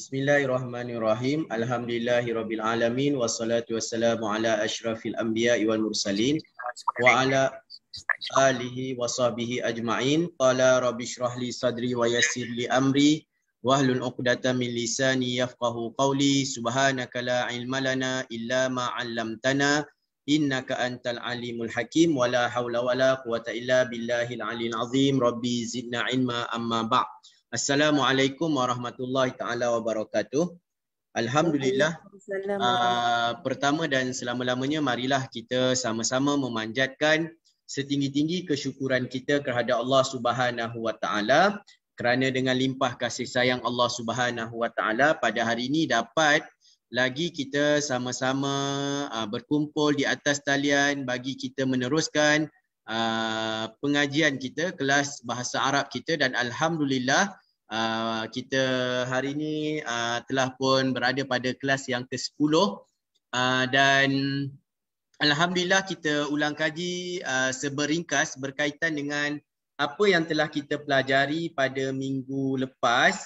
Bismillahirrahmanirrahim. Alhamdulillahirabbil alamin wassalatu wassalamu ala asyrafil anbiya'i wal mursalin wa ala alihi wa sahbihi ajma'in. Qala rabbi shrah li sadri wa yassir li amri wahlul 'uqdatam min lisani yafqahu qawli. Subhanaka la ilma lana illa ma 'allamtana innaka antal alimul hakim wa la haula wa la quwwata illa billahil aliyil azim. Rabbi zidna ilma amma ba'd. Assalamualaikum warahmatullahi taala wabarakatuh. Alhamdulillah. Pertama dan selama-lamanya marilah kita sama-sama memanjatkan setinggi-tinggi kesyukuran kita kepada Allah Subhanahu wa taala kerana dengan limpah kasih sayang Allah Subhanahu wa taala pada hari ini dapat lagi kita sama-sama berkumpul di atas talian bagi kita meneruskan pengajian kita, kelas bahasa Arab kita, dan alhamdulillah kita hari ini telah pun berada pada kelas yang ke-10 dan alhamdulillah kita ulang kaji seberingkas berkaitan dengan apa yang telah kita pelajari pada minggu lepas.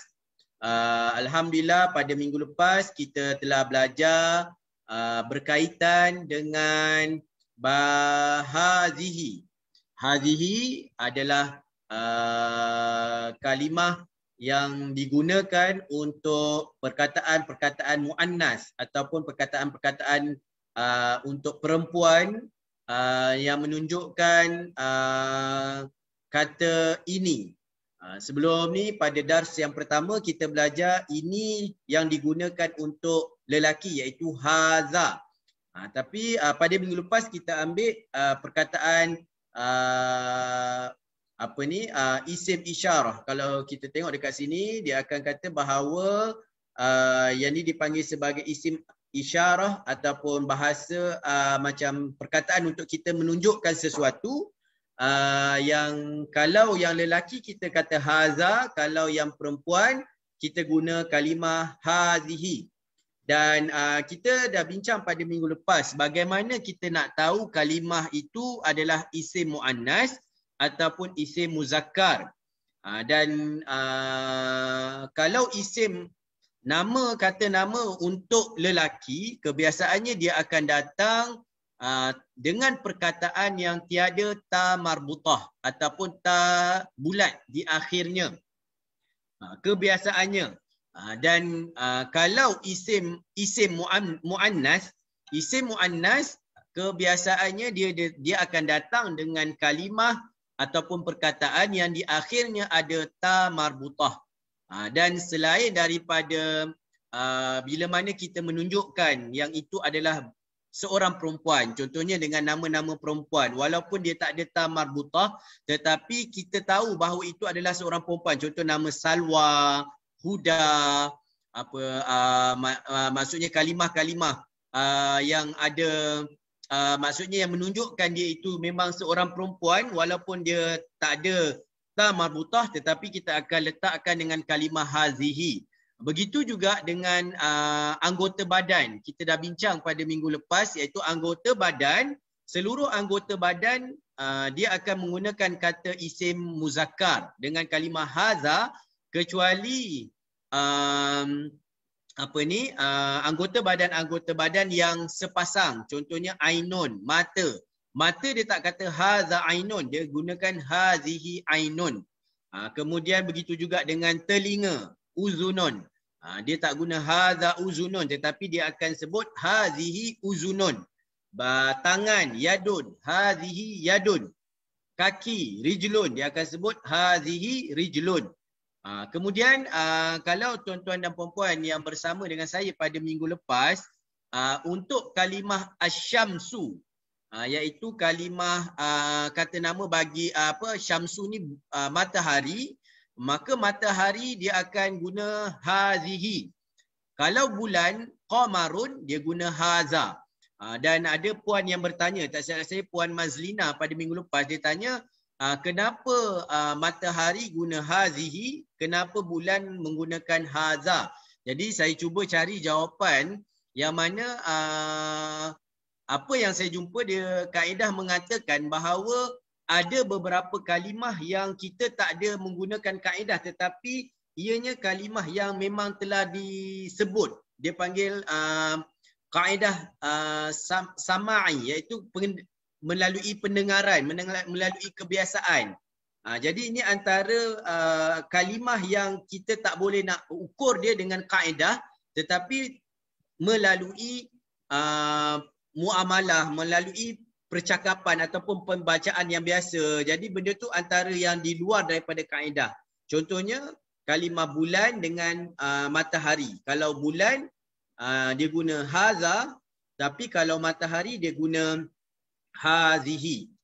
Alhamdulillah pada minggu lepas kita telah belajar berkaitan dengan hazihi. Hazihi adalah kalimah yang digunakan untuk perkataan-perkataan muannas ataupun perkataan-perkataan untuk perempuan yang menunjukkan kata ini. Sebelum ni pada dars yang pertama kita belajar ini yang digunakan untuk lelaki iaitu haza. Tapi pada minggu lepas kita ambil perkataan isim isyarah. Kalau kita tengok dekat sini dia akan kata bahawa yang ni dipanggil sebagai isim isyarah ataupun bahasa macam perkataan untuk kita menunjukkan sesuatu yang kalau yang lelaki kita kata haza, kalau yang perempuan kita guna kalimah hazihi. Dan kita dah bincang pada minggu lepas bagaimana kita nak tahu kalimah itu adalah isim muannas ataupun isim muzakkar. Dan kalau isim nama, kata nama untuk lelaki, kebiasaannya dia akan datang dengan perkataan yang tiada ta marbutah ataupun ta bulat di akhirnya. Kebiasaannya. Dan kalau isim muannas, isim muannas kebiasaannya dia akan datang dengan kalimah ataupun perkataan yang di akhirnya ada ta marbutah. Dan selain daripada bila mana kita menunjukkan yang itu adalah seorang perempuan, contohnya dengan nama-nama perempuan, walaupun dia tak ada ta marbutah, tetapi kita tahu bahawa itu adalah seorang perempuan. Contoh nama Salwa, Huda, maksudnya kalimah-kalimah yang ada maksudnya yang menunjukkan dia itu memang seorang perempuan walaupun dia tak ada ta marbutah, tetapi kita akan letakkan dengan kalimah hazihi. Begitu juga dengan anggota badan. Kita dah bincang pada minggu lepas iaitu anggota badan. Seluruh anggota badan dia akan menggunakan kata isim muzakkar dengan kalimah haza, kecuali anggota badan yang sepasang, contohnya ainun, mata. Mata dia tak kata haza ainun, dia gunakan hazihi ainun. Kemudian begitu juga dengan telinga, uzunun. Dia tak guna haza uzunun, tetapi dia akan sebut hazihi uzunun. Tangan, yadun, hazihi yadun. Kaki, rijlun, dia akan sebut hazihi rijlun. Kemudian kalau tuan-tuan dan puan-puan yang bersama dengan saya pada minggu lepas, untuk kalimah asyamsu, iaitu kalimah kata nama bagi syamsu ni matahari, maka matahari dia akan guna hazihi. Kalau bulan qamarun dia guna haza. Dan ada puan yang bertanya, tak silap saya Puan Mazlina pada minggu lepas, dia tanya kenapa matahari guna hazihi, kenapa bulan menggunakan haza. Jadi saya cuba cari jawapan yang mana apa yang saya jumpa, dia kaedah mengatakan bahawa ada beberapa kalimah yang kita tak ada menggunakan kaedah, tetapi ianya kalimah yang memang telah disebut. Dia panggil kaedah sama'i, iaitu melalui pendengaran, melalui kebiasaan. Jadi ini antara kalimah yang kita tak boleh nak ukur dia dengan kaedah, tetapi melalui muamalah, melalui percakapan ataupun pembacaan yang biasa. Jadi benda tu antara yang di luar daripada kaedah. Contohnya kalimah bulan dengan matahari. Kalau bulan dia guna haza, tapi kalau matahari dia guna hazihi.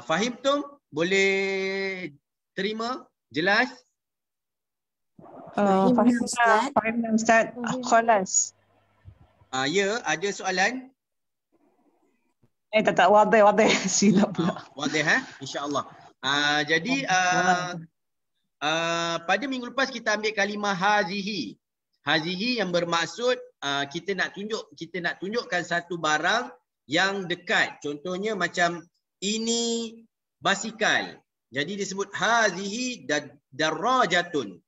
Fahim tum? Boleh terima? Jelas? Fahim Ustaz. Fahim Ustaz. Khalas. Ya, ada soalan? Tak wadih. Silap pula. Wadih, InsyaAllah. Jadi pada minggu lepas kita ambil kalimah hazihi. Hazihi yang bermaksud kita nak tunjukkan satu barang yang dekat. Contohnya macam ini basikal. Jadi disebut hazihi darrajatun.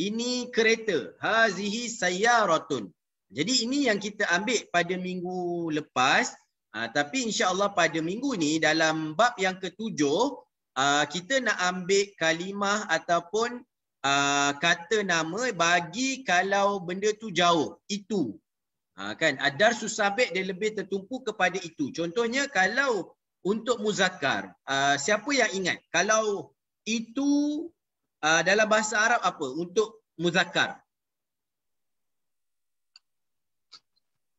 Ini kereta. Hazihi sayyaratun. Jadi ini yang kita ambil pada minggu lepas. Tapi insya-Allah pada minggu ni dalam bab yang ketujuh kita nak ambil kalimah ataupun kata nama bagi kalau benda tu jauh, itu. Kan ad-darsus sabiq dia lebih tertumpu kepada itu. Contohnya kalau untuk muzakkar, siapa yang ingat kalau itu dalam bahasa Arab apa untuk muzakkar?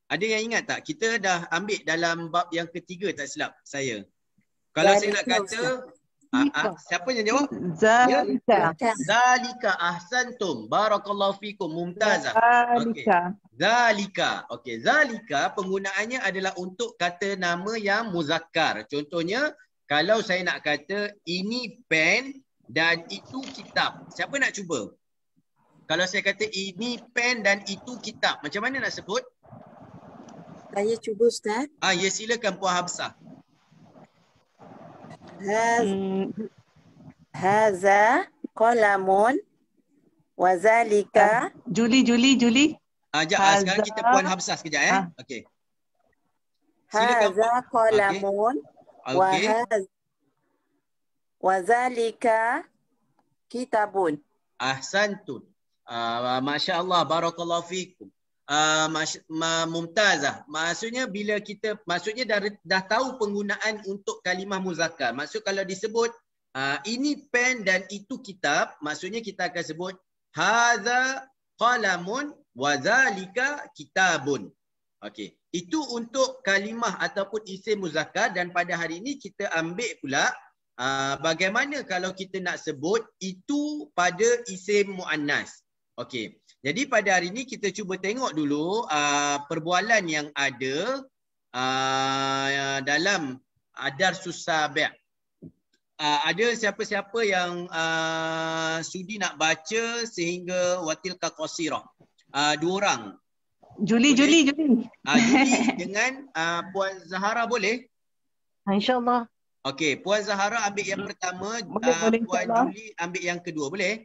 Ada yang ingat tak? Kita dah ambil dalam bab yang ketiga tak silap saya. Kalau saya nak kata siapa yang jawab? Zalika. Zalika ahsantum. Barakallahu fikum. Mumtazah. Zalika. Zalika. Okey, zalika penggunaannya adalah untuk kata nama yang muzakkar. Contohnya kalau saya nak kata ini pen dan itu kitab. Siapa nak cuba? Kalau saya kata ini pen dan itu kitab, macam mana nak sebut? Saya cuba Ustaz. Ya, silakan Puan Habsah. Haza qalamun wa zalika. Juli. Sekarang kita Puan Habsah sekejap Okey. Silakan. Haza qalamun wa zalika kitabun. Ahsantun. Masya-Allah, barakallahu fikum. Mumtazah. Maksudnya bila kita dah tahu penggunaan untuk kalimah muzakkar. Maksud kalau disebut ini pen dan itu kitab, maksudnya kita akan sebut hadza qalamun wa zalika kitabun. Okey. Itu untuk kalimah ataupun isim muzakkar, dan pada hari ini kita ambil pula bagaimana kalau kita nak sebut itu pada isim muannas. Okey. Jadi pada hari ini kita cuba tengok dulu perbualan yang ada dalam ad-darsus sabi'. Ada siapa-siapa yang sudi nak baca sehingga watilka qasirah? Dua orang. Juli. Juli dengan Puan Zahara boleh? InsyaAllah. Okey, Puan Zahara ambil yang pertama, boleh, Puan Juli ambil yang kedua, boleh?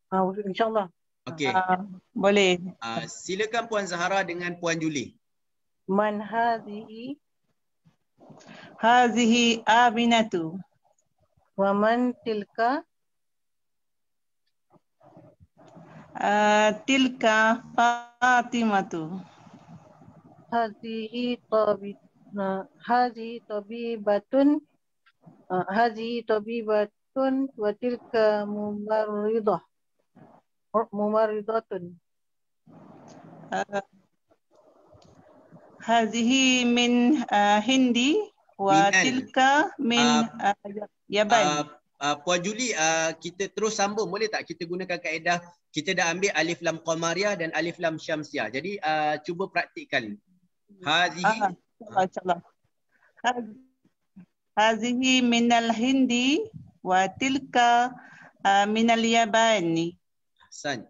InsyaAllah. Okey. Boleh. Silakan Puan Zahara dengan Puan Juli. Man hazihi Aminatu. Wa man tilka tilka Fatimatu. Hazihi tabibatun wa tilka mumarridatun. Hazihi min Hindi wa tilka min Yaban. Puan Juli, kita terus sambung boleh tak? Kita gunakan kaedah, kita dah ambil alif lam qamariyah dan alif lam syamsiyah. Jadi cuba praktikkan. Hazihi. InsyaAllah. Hazihi minal Hindi wa tilka minal Yabani. Ahsan.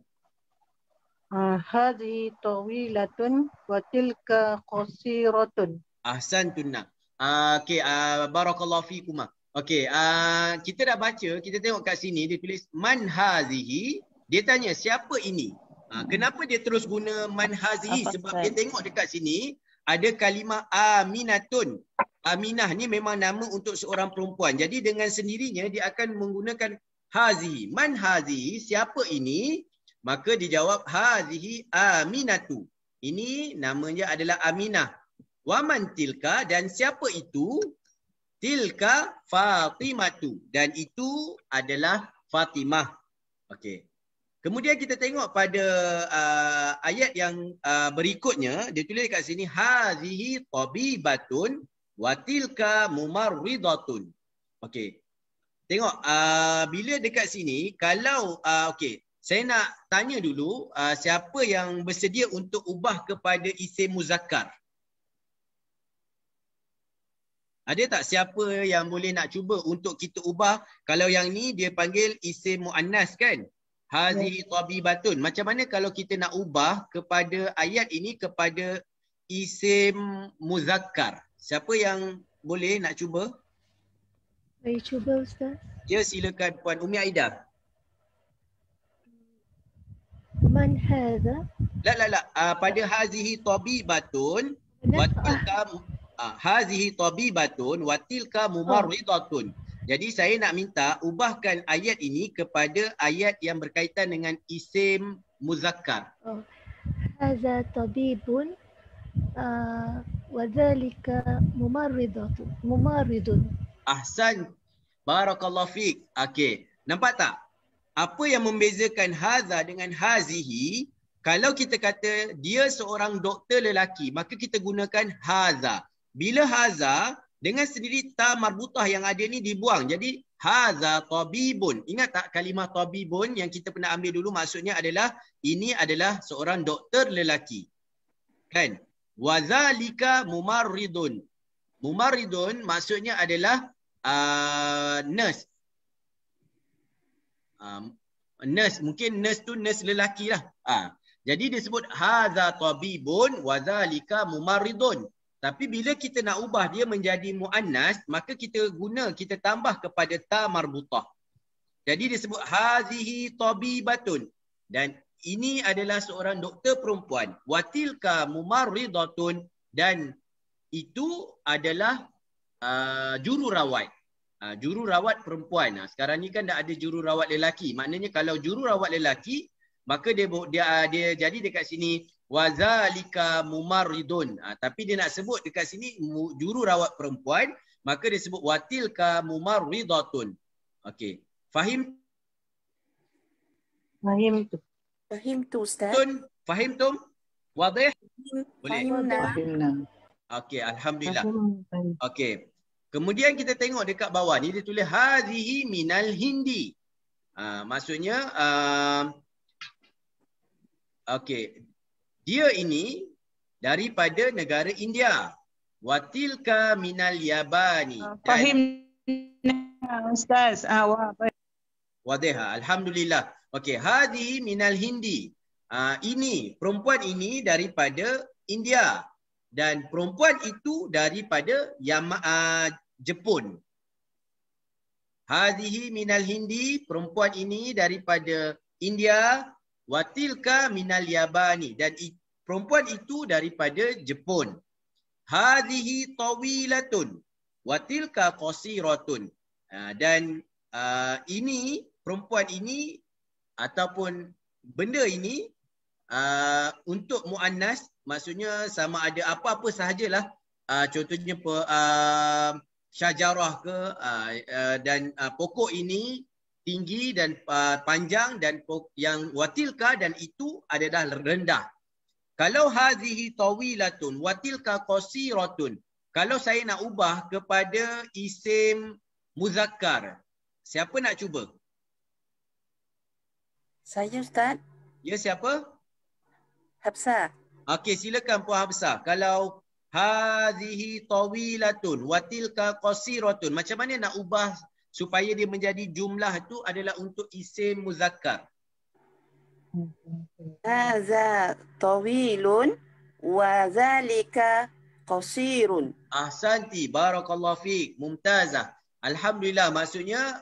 Hadhi tawilatun wa tilka qasiratun. Ahsantun. Okey, barakallahu fikum. Okey, kita dah baca, kita tengok kat sini dia tulis man hazihi Dia tanya siapa ini? Kenapa dia terus guna man hazihi? Apa, Sebab Ustaz? dia tengok dekat sini ada kalimah aminatun. Aminah ni memang nama untuk seorang perempuan. Jadi dengan sendirinya dia akan menggunakan hazihi. Man hazihi, siapa ini? Maka dijawab hazihi aminatu. Ini namanya adalah Aminah. Waman tilka, dan siapa itu? Tilka Fatimatu, dan itu adalah Fatimah. Okey. Kemudian kita tengok pada ayat yang berikutnya, dia tulis kat sini hazihi tabibatun wa tilka mumarridatun. Okey. Tengok bila dekat sini kalau okey, saya nak tanya dulu siapa yang bersedia untuk ubah kepada isim muzakkar? Ada tak siapa yang boleh nak cuba untuk kita ubah? Kalau yang ni dia panggil isim muannas kan? Hazihi tabibatun. Macam mana kalau kita nak ubah kepada ayat ini kepada isim muzakkar? Siapa yang boleh nak cuba? Saya cuba Ustaz. Ya, silakan Puan Umi Aida. Man hadha? La. Pada hazihi tabibatun wa tilka hazihi tabibatun wa tilka mumarridatun. Jadi saya nak minta ubahkan ayat ini kepada ayat yang berkaitan dengan isim muzakkar. Hadha tabibun wa dhalika mumarridun. Ahsan. Barakallahu fiik. Okey. Nampak tak? Apa yang membezakan hadza dengan hazihi? Kalau kita kata dia seorang doktor lelaki, maka kita gunakan hadza. Bila hadza, dengan sendiri ta marbutah yang ada ni dibuang. Jadi hadza tabibun. Ingat tak kalimah tabibun yang kita pernah ambil dulu, maksudnya adalah ini adalah seorang doktor lelaki. Kan? Wa zalika mumarridun. Mumarridun maksudnya adalah nurse. Nurse, mungkin nurse tu nurse lelaki lah. Jadi disebut hadza tabibun wa zalika mumarridun. Tapi bila kita nak ubah dia menjadi muannas, maka kita tambah kepada ta marbutah. Jadi disebut hazihi tabibatun, dan ini adalah seorang doktor perempuan. Wa tilka mumarridatun, dan itu adalah jururawat. Jururawat perempuan. Sekarang ni kan dah ada jururawat lelaki. Maknanya kalau jururawat lelaki, maka dia jadi dekat sini wazalika mumarridun. Tapi dia nak sebut dekat sini jururawat perempuan, maka dia sebut watilka mumarridatun. Okey. Fahim tu Ustaz. Fahim tu? Wadih? Boleh. Fahimna. Okey, alhamdulillah. Okey. Kemudian kita tengok dekat bawah ni dia tulis hazihi minal hindi. Maksudnya okey. Dia ini daripada negara India. Watilka minal Yabani. Fahim Ustaz. Wadiha. Alhamdulillah. Okey, hadi minal Hindi. Ini perempuan ini daripada India, dan perempuan itu daripada Jepun. Hadihi minal Hindi, perempuan ini daripada India. Watilka minal Yabani, dan perempuan itu daripada Jepun. Hadihi tawilatun watilka qasiratun. Dan ini perempuan ini ataupun benda ini untuk muannas, maksudnya sama ada apa-apa sahajalah, contohnya syajarah ke, dan pokok ini tinggi dan panjang, dan yang watilka dan itu adalah rendah. Kalau hazihi tawilatun watilka qasiratun, kalau saya nak ubah kepada isim muzakkar, siapa nak cuba? Saya Ustaz. Ya, siapa? Hafsah. Okey, silakan Puan Hafsah. Kalau hazihi tawilatun watilka qasiratun, macam mana nak ubah supaya dia menjadi jumlah itu adalah untuk isim muzakkar? Hadza tawilun wa zalika qasirun. Ahsanti, barakallahu fiik, mumtazah. Alhamdulillah, maksudnya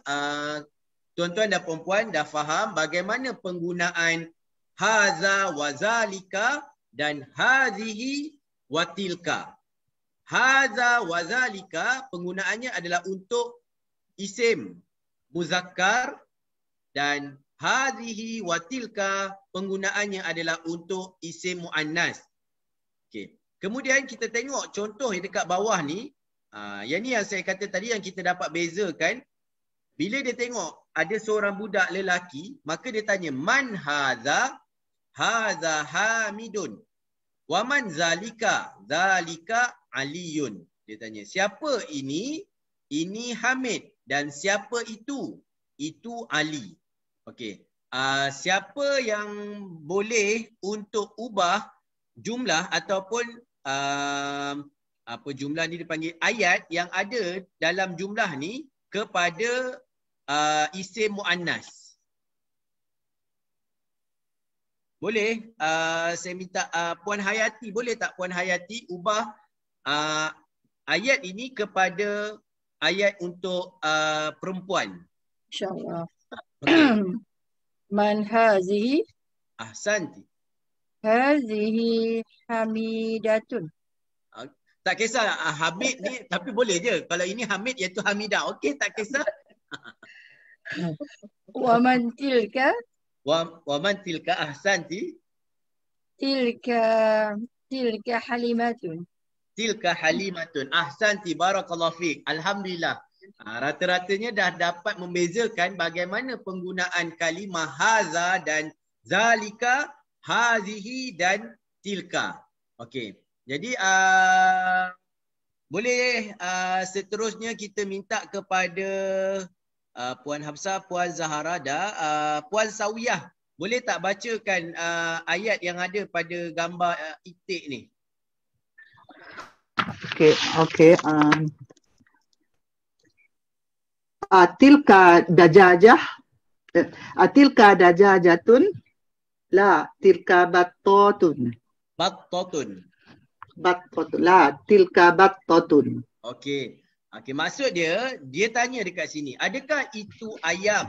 tuan-tuan dan puan-puan dah faham bagaimana penggunaan haza wa zalika dan hadhihi wa tilka. Haza wa zalika penggunaannya adalah untuk isim muzakkar dan hadhihi wa tilka penggunaannya adalah untuk isim muannas. Okey. Kemudian kita tengok contoh yang dekat bawah ni. Yang ni yang saya kata tadi yang kita dapat bezakan. Bila dia tengok ada seorang budak lelaki, maka dia tanya man haza? Haza Hamidun. Wa man zalika? Zalika Aliyun. Dia tanya, siapa ini? Ini Hamid. Dan siapa itu? Itu Ali. Okey. Siapa yang boleh untuk ubah jumlah ataupun apa jumlah ni dipanggil ayat yang ada dalam jumlah ni kepada isim muannas? Boleh? Saya minta Puan Hayati, boleh tak Puan Hayati ubah ayat ini kepada ayat untuk perempuan? InsyaAllah. Okay. Man hazihi? Ahsanti. Hazihi hamidatun. Tak kisah Hamid ni, tapi boleh je. Kalau ini Hamid iaitu Hamidah. Okey, tak kisah. Wa man tilka? Wa man tilka ahsanti. Tilka halimatun. Tilka halimatun. Ahsanti, barakallahu fiik. Alhamdulillah. Rata-ratanya dah dapat membezakan bagaimana penggunaan kalimah haza dan zalika, hazihi dan tilka. Okey. Jadi boleh seterusnya kita minta kepada Puan Hafsah, Puan Zahara dah, Puan Sawiyah, boleh tak bacakan ayat yang ada pada gambar itik ni? Okey. Tilka dajajah. Tilka dajajatun. La, tilka battotun. Battatun. Battotun. La, tilka battotun. Okey. Okey, maksud dia tanya dekat sini, adakah itu ayam?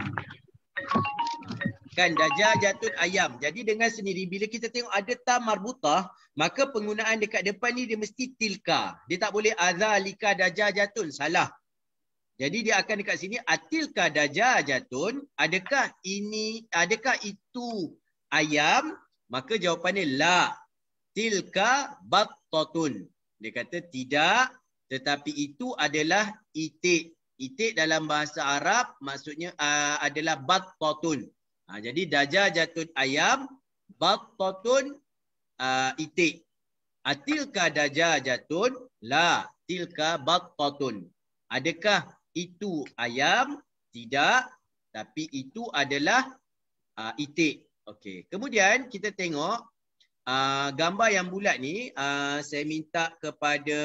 Kan dajajatun ayam. Jadi dengan sendiri bila kita tengok ada ta marbutah, maka penggunaan dekat depan ni dia mesti tilka. Dia tak boleh azalika dajajatun, salah. Jadi dia akan dekat sini atilka dajajatun, adakah itu ayam? Maka jawapannya la, tilka battatun. Dia kata tidak, tetapi itu adalah itik. Itik dalam bahasa Arab maksudnya adalah battatun. Jadi dajajatun ayam, battatun itik. Atilka dajajatun, la, tilka battatun. Adakah itu ayam? Tidak, tapi itu adalah itik. Okey. Kemudian kita tengok gambar yang bulat ni, saya minta kepada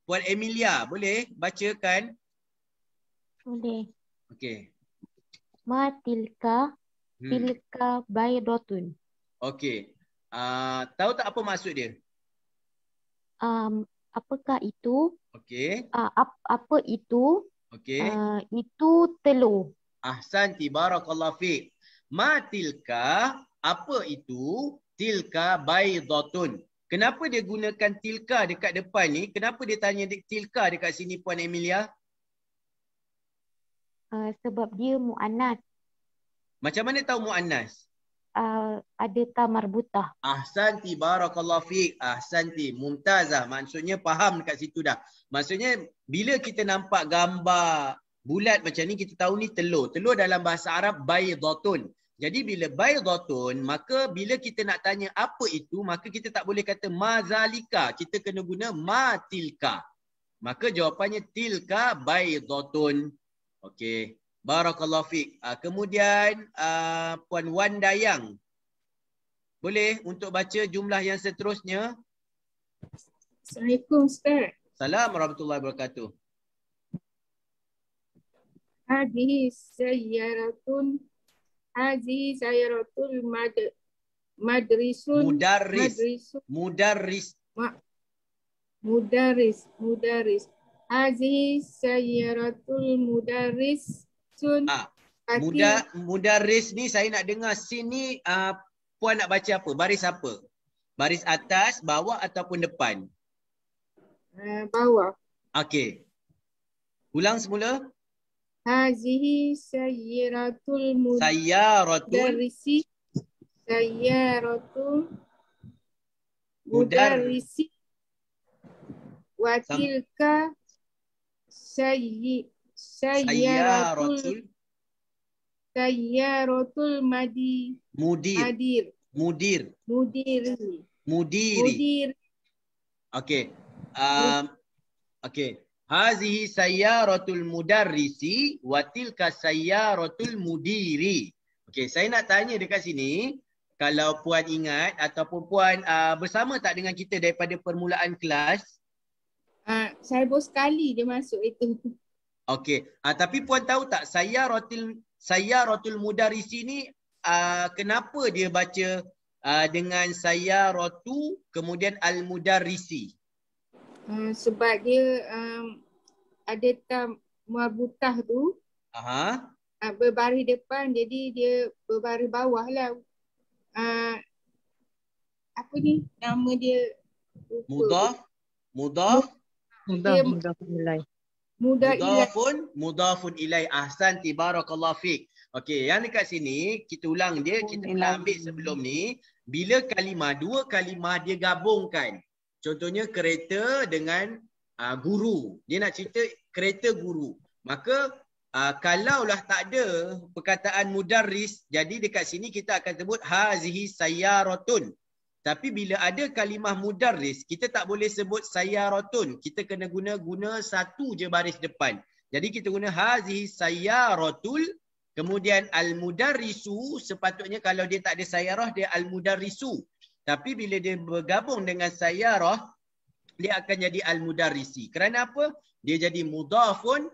Puan Emilia, boleh bacakan? Boleh. Okey. Ma tilka baydotun. Okey. Tahu tak apa maksud dia? Apakah itu? Okey. Apa itu? Okey. Itu telur. Ahsanti, barakallahu fiik. Ma tilka, apa itu? Tilka baydotun. Kenapa dia gunakan tilka dekat depan ni? Kenapa dia tanya tilka dekat sini Puan Emilia? Sebab dia muannas. Macam mana tahu muannas? Ada ta marbutah. Ahsanti, barakallahu fiik. Ahsanti, mumtazah. Maksudnya faham dekat situ dah. Maksudnya bila kita nampak gambar bulat macam ni, kita tahu ni telur. Telur dalam bahasa Arab baydotun. Jadi bila baydotun, maka bila kita nak tanya apa itu, maka kita tak boleh kata mazalika. Kita kena guna ma tilka. Maka jawapannya tilka baydotun. Okey. Barakallahu fiik. Kemudian Puan Wan Dayang, boleh untuk baca jumlah yang seterusnya? Assalamualaikum Ustaz. Assalamualaikum warahmatullahi wabarakatuh. Hadhihi sayaratul madrisun. Mudarris. Mudarris. Hazihi sayyaratul mudarrisun. Mudarris ni saya nak dengar sini puan nak baca apa? Baris apa? Baris atas, bawah ataupun depan? Bawah. Okey. Ulang semula. Hazihi sayyaratul Sayyaratul mudarrisi. Sayyaratul mudarrisi. Wa tilka sayyaratul mudir. Mudiri. Okey. Okey. Hazihi sayyaratul mudarrisi wa tilka sayyaratul mudiri. Okey, saya nak tanya dekat sini, kalau puan ingat ataupun puan bersama tak dengan kita daripada permulaan kelas? Saya baru sekali dia masuk itu. Okey, tapi puan tahu tak sayyaratul mudarrisi ni kenapa dia baca dengan sayyaratu kemudian al-mudarrisi? Sebab dia ada tam marbutah tu. Berbaris depan, jadi dia berbaris bawah lah. Apa ni nama dia? Mudafun ilai. Ahsanti, barakallahu fik. Okey, yang dekat sini kita ulang dia, kita pernah ambil sebelum ni. Bila kalimah, dua kalimah dia gabungkan. Contohnya kereta dengan guru. Dia nak cerita kereta guru. Maka kalaulah tak ada perkataan mudarris, jadi dekat sini kita akan sebut hazihi sayyaratun. Tapi bila ada kalimah mudarris, kita tak boleh sebut sayyaratun. Kita kena guna satu je baris depan. Jadi kita guna hazihi sayyaratul, kemudian al-mudarrisu, sepatutnya kalau dia tak ada sayyarah, dia al-mudarrisu. Tapi bila dia bergabung dengan sayyarah, dia akan jadi al-mudarrisi. Kerana apa? Dia jadi mudafun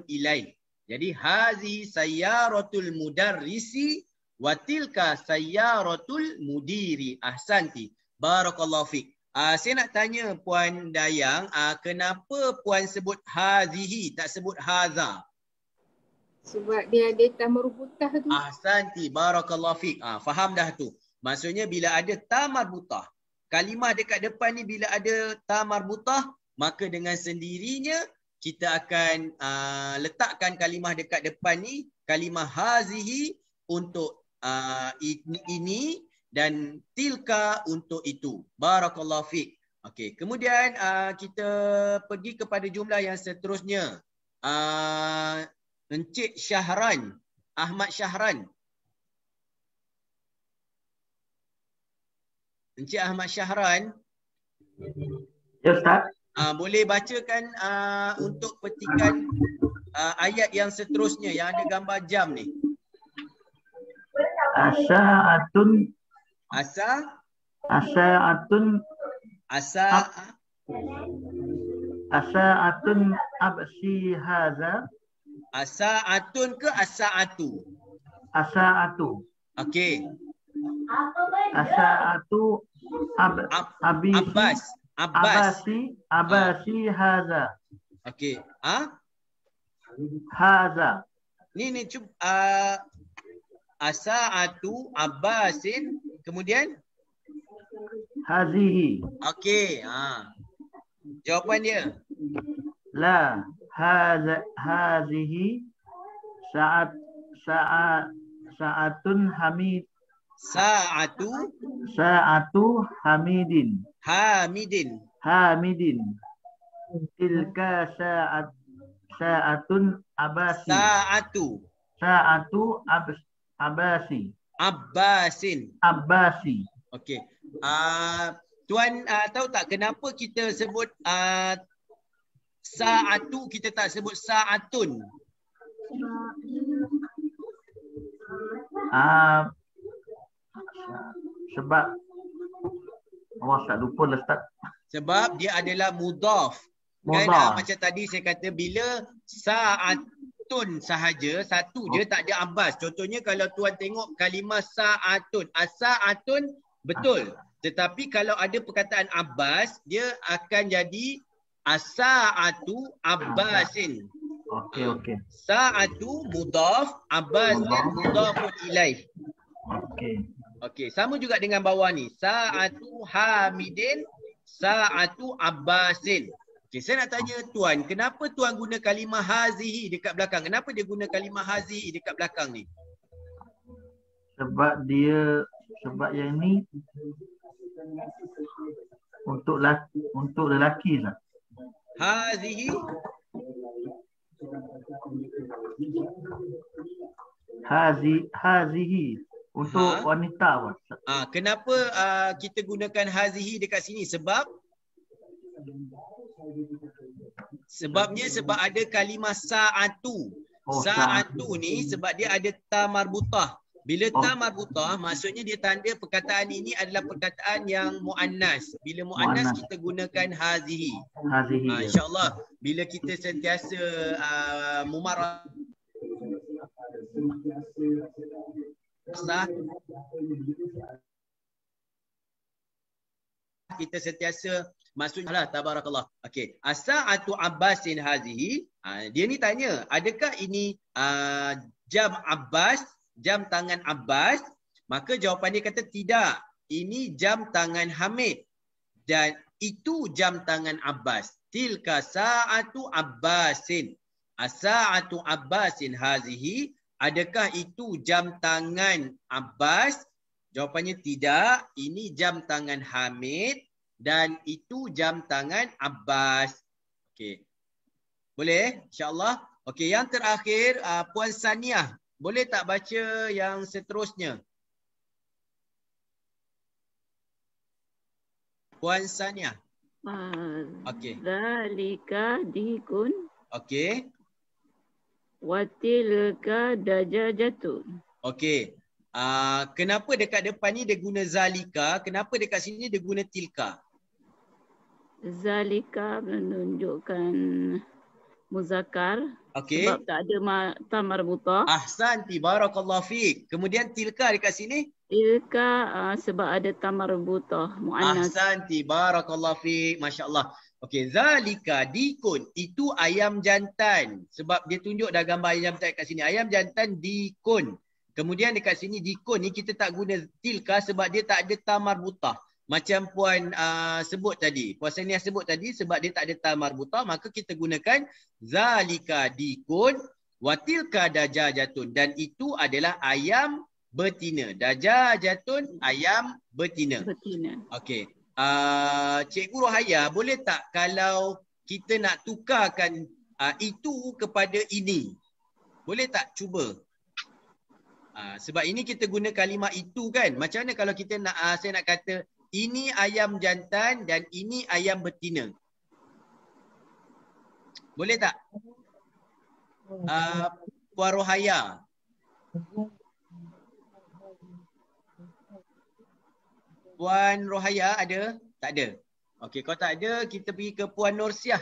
ilaih. Jadi hazihi sayyaratul mudarrisi wa tilka sayyaratul mudiri. Ahsanti. Barakallahu fik. Saya nak tanya Puan Dayang, kenapa Puan sebut hazihi, tak sebut haza? Sebab dia ada ta marbutah tu. Ahsanti. Barakallahu fik. Faham dah tu. Maksudnya bila ada ta marbutah, kalimah dekat depan ni bila ada ta marbutah, maka dengan sendirinya kita akan letakkan kalimah dekat depan ni, kalimah hazihi untuk ini dan tilka untuk itu. Barakallahu fiik. Okey, kemudian kita pergi kepada jumlah yang seterusnya. Encik Syahran, Ahmad Syahran. Encik Ahmad Syahran. Ya, Ustaz. Boleh bacakan untuk petikan ayat yang seterusnya yang ada gambar jam ni. Asa'atun absi haza. Asa'atun ke asa'atu? Asa'atu. Okey. Asa'atu Abasi haza. Okey. Haza. Ni cuba asa'atu abbasin kemudian hazihi. Okey. Jawapan dia. La hazihi sa'atun hamid. Sa'atu hamidin. Tilka sa'atun abasi. Sa'atu Abbasi. Okey. Tuan tahu tak kenapa kita sebut sa'atu, kita tak sebut sa'atun? Sebab tak lupa lah, Ustaz. Sebab dia adalah mudhaf. Kan macam tadi saya kata bila sa'atun sahaja, satu je, tak ada abbas. Contohnya kalau tuan tengok kalimah sa'atun, as-sa'atun betul. Tetapi kalau ada perkataan abbas, dia akan jadi As-sa'atu Abbasin. Okey. Sa'atu mudhaf, Abbasin mudhafun ilaih. Okey. Okey, sama juga dengan bawah ni. Sa'atu Hamidin, Sa'atu Abbasin. Okey, saya nak tanya tuan, kenapa tuan guna kalimah hazihi dekat belakang? Kenapa dia guna kalimah hazihi dekat belakang ni? Sebab yang ni untuk lelaki lah. Hazihi Hazihi untuk wanita Pak. Kenapa kita gunakan hazihi dekat sini? Sebab ada kalimah sa'atu. Sa'atu ni sebab dia ada ta marbutah. Bila ta marbutah maksudnya dia tanda perkataan ini adalah perkataan yang muannas. Bila muannas kita gunakan hazihi. InsyaAllah bila kita sentiasa mumarrah kita sentiasa maksudnya tabarakallah. Okey, as-sa'atu Abbasin hazihi. Dia ni tanya, adakah ini jam Abbas, jam tangan Abbas? Maka jawapan dia kata tidak. Ini jam tangan Hamid dan itu jam tangan Abbas. Tilka sa'atu Abbasin. As-sa'atu Abbasin hazihi. Adakah itu jam tangan Abbas? Jawapannya tidak. Ini jam tangan Hamid dan itu jam tangan Abbas. Okey. Boleh? InsyaAllah. Okey, yang terakhir Puan Saniah. Boleh tak baca yang seterusnya? Puan Saniah. Okey. Zalika dikun. Okey. Watilka dajajatun. Okey. Kenapa dekat depan ni dia guna zalika? Kenapa dekat sini dia guna tilka? Zalika menunjukkan muzakkar. Okey. Sebab tak ada ta marbutah. Ahsanti, barakallahu fiik. Kemudian tilka dekat sini? Tilka sebab ada ta marbutah, muannas. Ahsanti, barakallahu fiik. Masya-Allah. Okey, zalika dikun, itu ayam jantan. Sebab dia tunjuk dah gambar ayam jantan kat sini. Ayam jantan dikun. Kemudian dekat sini dikun ni kita tak guna tilka sebab dia tak ada ta marbutah. Macam Puan sebut tadi, Puan Saniah sebut tadi sebab dia tak ada ta marbutah, maka kita gunakan zalika dikun wa tilka dajajatun, dan itu adalah ayam betina. Dajajatun ayam betina. Okey. Cikgu Rohaya, boleh tak kalau kita nak tukarkan itu kepada ini? Boleh tak cuba? Sebab ini kita guna kalimah itu kan. Macam mana kalau kita nak saya nak kata ini ayam jantan dan ini ayam betina? Boleh tak? Puan Rohaya. Puan Rohaya ada? Tak ada. Okey, kalau tak ada kita pergi ke Puan Nursiah.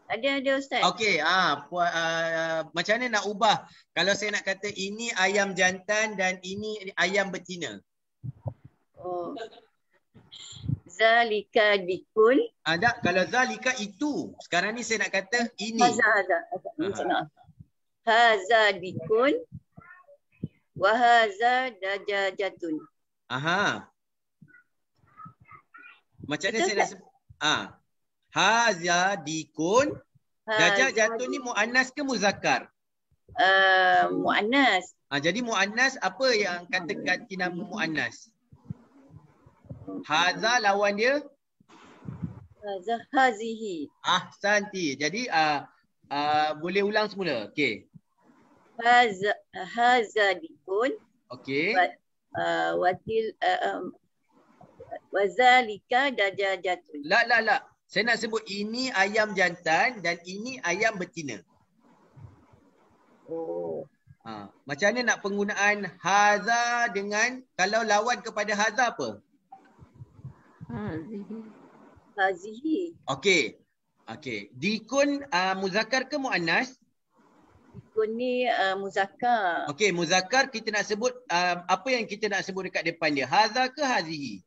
Ada Ustaz. Okey, macam mana nak ubah kalau saya nak kata ini ayam jantan dan ini ayam betina? Oh. Zalika dikun. Ada, kalau zalika itu. Sekarang ni saya nak kata ini. Haza dikun wa haza dajajatun. Aha. Macam mana saya nak sebut? Haza dikun. Dajajatun ni muannas ke muzakkar? Muannas. Jadi muannas apa yang kata ganti nama muannas? Haza lawan dia? Haza hazihi. Ahsanti. Jadi boleh ulang semula. Okey. Haza dikun. Okey. Watil wazalika dajajatun. La. Saya nak sebut ini ayam jantan dan ini ayam betina. Oh. Macam mana nak penggunaan haza dengan kalau lawan kepada haza apa? Hazihi. Okey. Dikun muzakkar ke muannas? Dikun ni muzakkar. Okey, muzakkar kita nak sebut apa yang kita nak sebut dekat depan dia? Haza ke hazihi?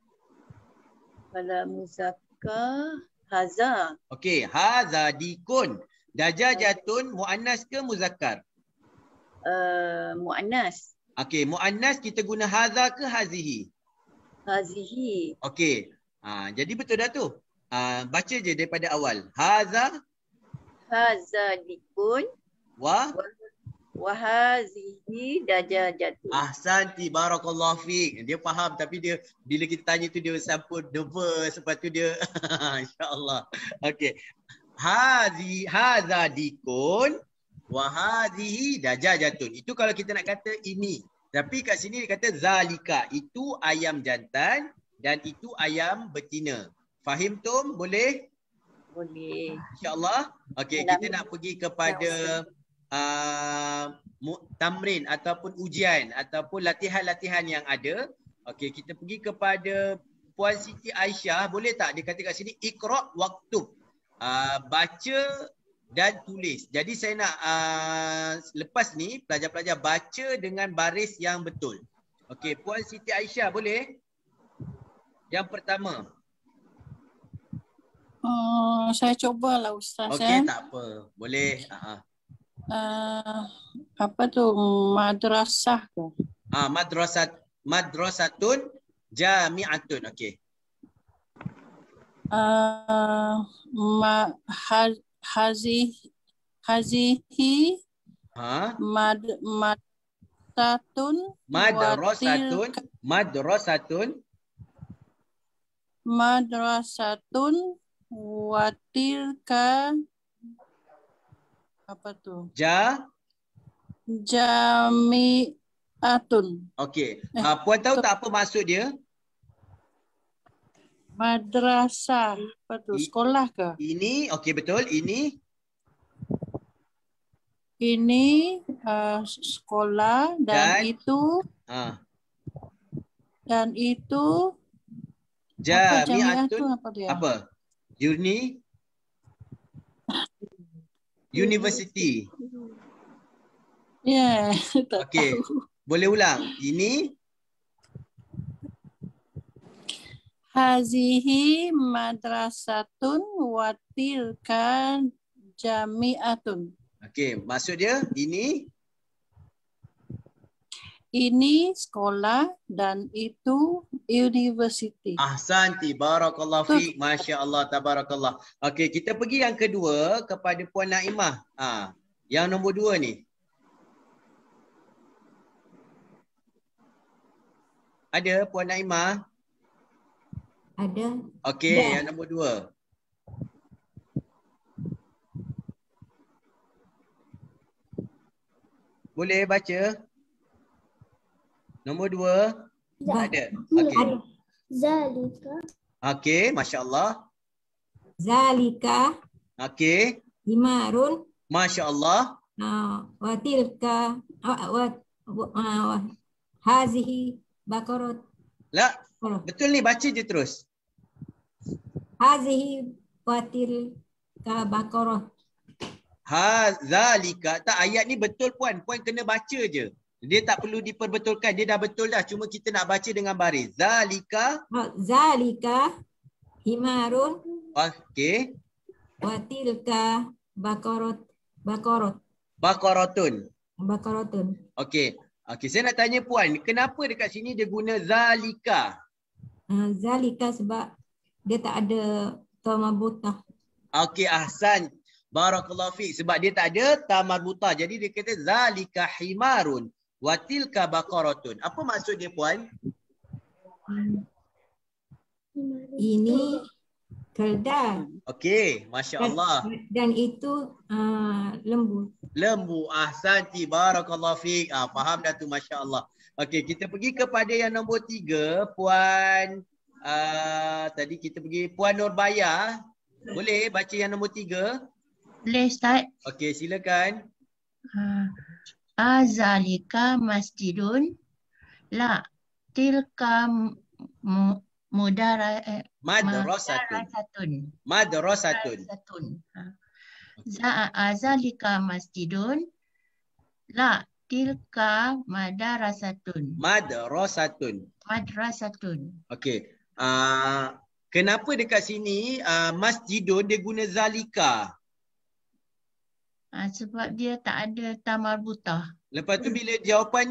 Kalau muzakkar Haza. Okey, haza dikun. Dajajatun muannas ke muzakkar? Mu'annas. Okey, muannas kita guna haza ke hazihi? Hazihi. Okey. Jadi betul dah tu. Baca je daripada awal. Haza Haza dikun. wa Wahazihi dajajatun. ahsanti barakallahu fiik. Dia faham tapi dia bila kita tanya tu dia sampun nervous lepas tu dia insya-Allah. Okey. Haza dikun wa hadhihi dajajatun. Itu kalau kita nak kata ini. Tapi kat sini dia kata zalika. Itu ayam jantan dan itu ayam betina. Fahim Tum? Boleh? Boleh. InsyaAllah. Okey, kita nak pergi kepada tamrin ataupun ujian ataupun latihan-latihan yang ada. Okey, kita pergi kepada Puan Siti Aisyah. Boleh tak dia kata kat sini iqra' waktub. Baca dan tulis. Jadi saya nak lepas ni pelajar-pelajar baca dengan baris yang betul. Okey, Puan Siti Aisyah boleh? Yang pertama. Saya cubalah Ustaz. Okey, tak apa. Boleh. Apa tu? Madrasah ke? Madrasatun jami'atun. Okey. Hazihi madrasatun watilka apa tu? Jami'atun. Okey. Puan tahu tak apa maksud dia? Madrasah. Apa tu? Sekolah ke? Ini, okey betul. Ini sekolah dan itu jami'atun apa dia? Apa? University. Ya, okey. Boleh ulang. Ini hazihi madrasatun wa tilka jami'atun. Okey, maksud dia ini sekolah dan itu university. Ahsanti barakallahu fiik. Masya-Allah tabarakallah. Okey, kita pergi yang kedua kepada Puan Naimah. Yang nombor 2 ni. Ada Puan Naimah? Ada. Okey, yang nombor 2. Boleh baca? Nombor 2. Ada. Okey. Zalika. Okey, masya-Allah. Zalika. Okey. Himarun. Masya-Allah. Wa tilka hazihi baqarat. La, betul ni baca je terus. Hazihi wa tilka baqarat. Zalika. Tak, ayat ni betul Puan. Puan kena baca je. Dia tak perlu diperbetulkan. Dia dah betul dah. Cuma kita nak baca dengan baris. Zalika. Zalika himarun. Okey. Wa tilka Baqaratun. Okey. Okey, saya nak tanya Puan, kenapa dekat sini dia guna zalika? Zalika sebab dia tak ada ta marbutah. Okey, ahsan. Barakallahu fiik. Sebab dia tak ada ta marbutah. Jadi dia kata zalika himarun wa tilka baqaratun. Apa maksud dia Puan? Ini keldai. Okey, masya-Allah. Dan itu lembu. Lembu. Ahsanti barakallahu fiik. Faham dah tu, masya-Allah. Okey, kita pergi kepada yang nombor 3, Puan tadi kita pergi Puan Nurbaya. Boleh baca yang nombor 3? Boleh Ustaz. Okey, silakan. Azalika masjidun la tilka madrasatun. Azalika masjidun la tilka madrasatun. Madrasatun. Madrasatun. Okey. kenapa dekat sini masjidun dia guna zalika? Sebab dia tak ada ta marbutah. Lepas tu bila jawapan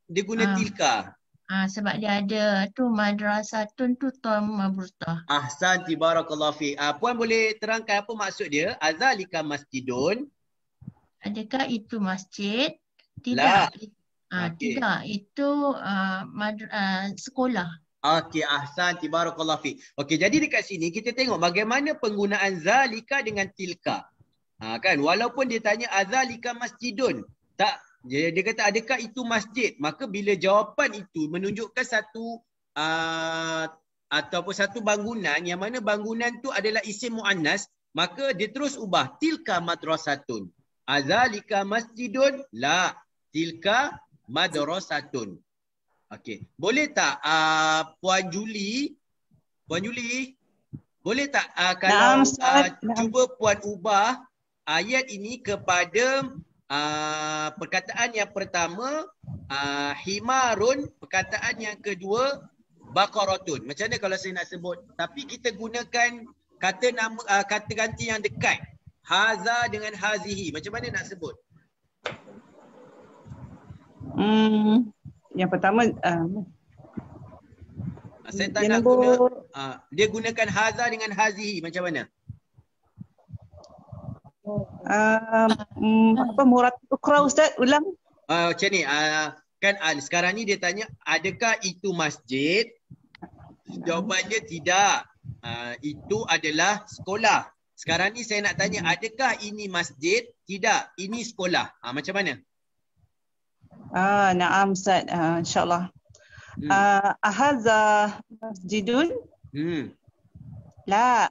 dia guna tilka. Sebab dia ada tu madrasatun tu ta marbutah. Ahsanti barakallahu fiik. Puan boleh terangkan apa maksud dia? Azalika masjidun. Adakah itu masjid? La. Tidak. Tidak, itu sekolah. Okey, ahsanti barakallahu fiik. Okey, jadi dekat sini kita tengok bagaimana penggunaan zalika dengan tilka. Kan, walaupun dia tanya azalika masjidun, tak, dia kata adakah itu masjid, maka bila jawapan itu menunjukkan satu ataupun satu bangunan yang mana bangunan tu adalah isim muannas, maka dia terus ubah tilka madrasatun. Azalika masjidun? La, tilka madrasatun. Okey, boleh tak Puan Juli? Puan Juli, boleh tak kalau cuba Puan ubah ayat ini kepada perkataan yang pertama himarun, perkataan yang kedua baqaratun. Macam mana kalau saya nak sebut? Tapi kita gunakan kata nama kata ganti yang dekat. Haza dengan hazihi. Macam mana nak sebut? Yang pertama saya tak nak guna dia gunakan haza dengan hazihi. Macam mana? apa murad ukra Ustaz, ulang. Macam ni, kan sekarang ni dia tanya adakah itu masjid? Jawapannya tidak. Itu adalah sekolah. Sekarang ni saya nak tanya adakah ini masjid? Tidak, ini sekolah. Macam mana? Naam Ustaz, insyaAllah. Ahadza masjidun? La.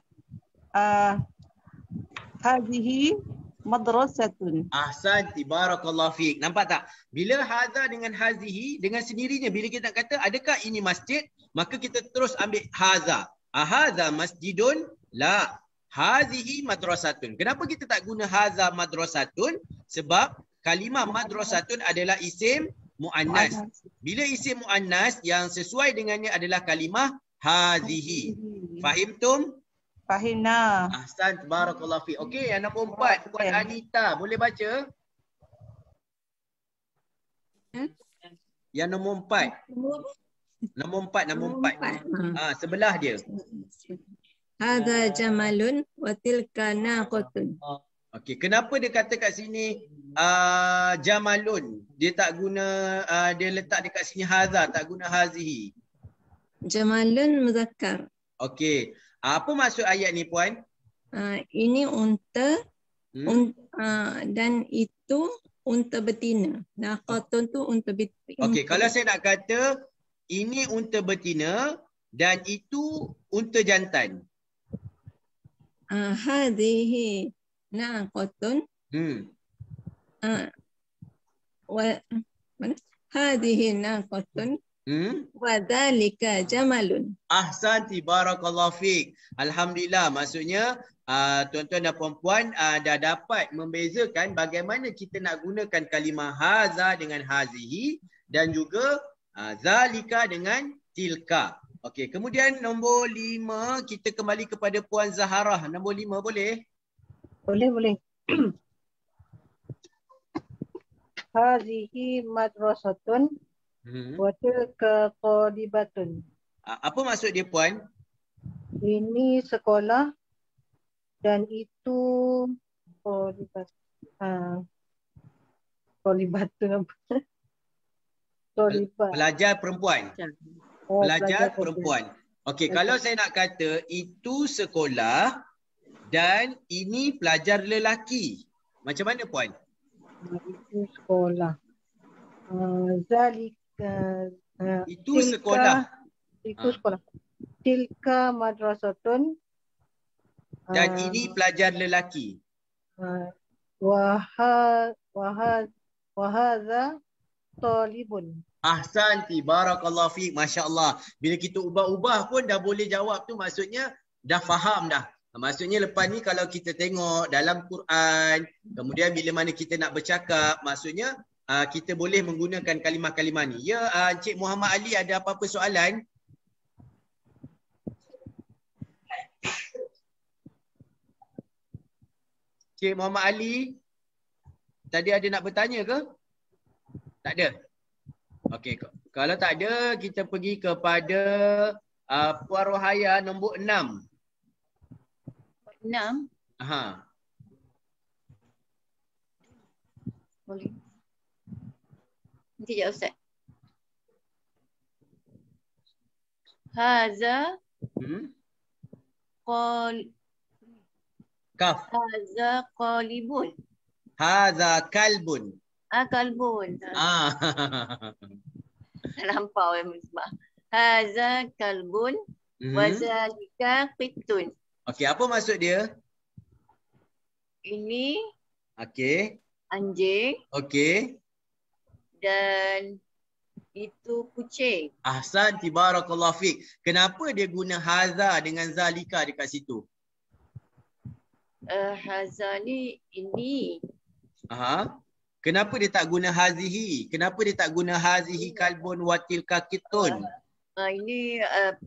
Hadhihi madrasatun. Ahsanti barakallahu fiik. Nampak tak? Bila hadza dengan hazihi dengan sendirinya, bila kita nak kata adakah ini masjid, maka kita terus ambil hadza. Ahadza masjidun? La. Hazihi madrasatun. Kenapa kita tak guna hadza madrasatun? Sebab kalimah madrasatun adalah isim muannas. Bila isim muannas yang sesuai dengannya adalah kalimah hazihi. Fahimtum? Fahimna. Ahsan, barakallahu fiik. Okey, yang nombor 4, Puan Anita, boleh baca? Yang nombor 4. Nombor 4. Sebelah dia. Hadza jamalun wa tilka naqatun. Okey, kenapa dia kata kat sini jamalun? Dia tak guna dia letak dekat sini hadza, tak guna hazihi. Jamalun muzakkar. Okey. Apa maksud ayat ni Puan? Ini unta dan itu unta betina. Naqatun tu unta betina. Okey, kalau saya nak kata ini unta betina dan itu unta jantan. Hadhihi naqatun. Hadhihi naqatun. Wa dzalika jamalun. Ahsanti barakallahu fiik. Alhamdulillah, maksudnya tuan-tuan dan puan-puan dah dapat membezakan bagaimana kita nak gunakan kalimah haza dengan hazihi dan juga zalika dengan tilka. Okey, kemudian nombor 5 kita kembali kepada Puan Zaharah. Nombor 5 boleh? Boleh. Hazihi madrasatun wa tilka qalibatun. Apa maksud dia Puan? Ini sekolah dan itu qalibatun apa? Pelajar perempuan. Pelajar perempuan. Okey, kalau saya nak kata itu sekolah dan ini pelajar lelaki. Macam mana Puan? Itu sekolah. Itu sekolah. Itu sekolah. Tilka madrasatun. Dan ini pelajar lelaki. Wahadza talibun. Ahsanti barakallahu fiik. Masya-Allah. Bila kita ubah-ubah pun dah boleh jawab tu, maksudnya dah faham dah. Maksudnya lepas ni kalau kita tengok dalam Quran, kemudian bila mana kita nak bercakap, maksudnya kita boleh menggunakan kalimah-kalimah ni. Ya, Encik Muhammad Ali ada apa-apa soalan? Cik Muhammad Ali, tadi ada nak bertanya ke? Tak ada? Okey, kalau tak ada, kita pergi kepada Puan Rohaya nombor 6. 6. Aha. Boleh. Nanti sekejap Ustaz. Haza Kaf. Haza qalibun. Haza kalbun. Kalbun. Tak lampau Misbah. Haza kalbun wa zalika qittun. Okey, apa maksud dia? Ini Okey. anjing Okey. dan itu kucing. Ahsan, tibarakallah fiq. Kenapa dia guna haza dengan zalika dekat situ? Haza ni ini. Aha. Kenapa dia tak guna hazihi? Kenapa dia tak guna hazihi kalbun wa tilka qittun? Ini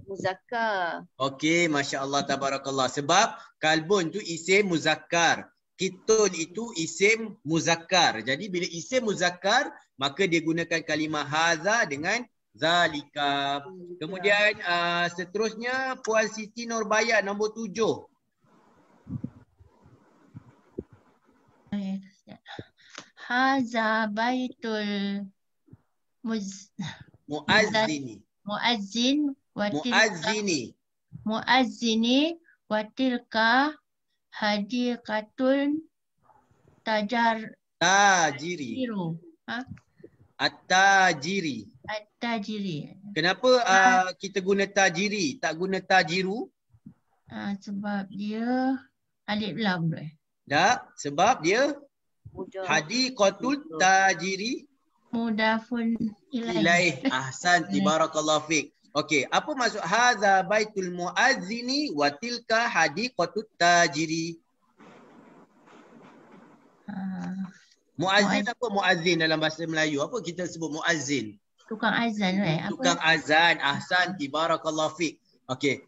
muzakkar. Okey, masya-Allah tabarakallah. Sebab kalbun tu isim muzakkar. Qittun itu isim muzakkar. Jadi bila isim muzakkar, maka dia gunakan kalimah haza dengan zalika. Kemudian seterusnya Puan Siti Nurbaya nombor 7. Haza baitul muazzini. Muazzin wa muazzini wa tilka hadiqatul tajiri. At-tajiri. At-tajiri. Kenapa kita guna tajiri, tak guna tajiru? Sebab dia alif lam tu. Tak, sebab dia hadiqatul tajiri mudafun ilaih. Ahsan, tibarakallah fiq. Okey, apa maksud hadza baitul muazzini wa tilka hadiqatut tajiri? Muazzin apa muazzin dalam bahasa Melayu? Apa kita sebut muazzin? Tukang azan Tukang azan. Ahsan, tibarakallah fiq. Okey.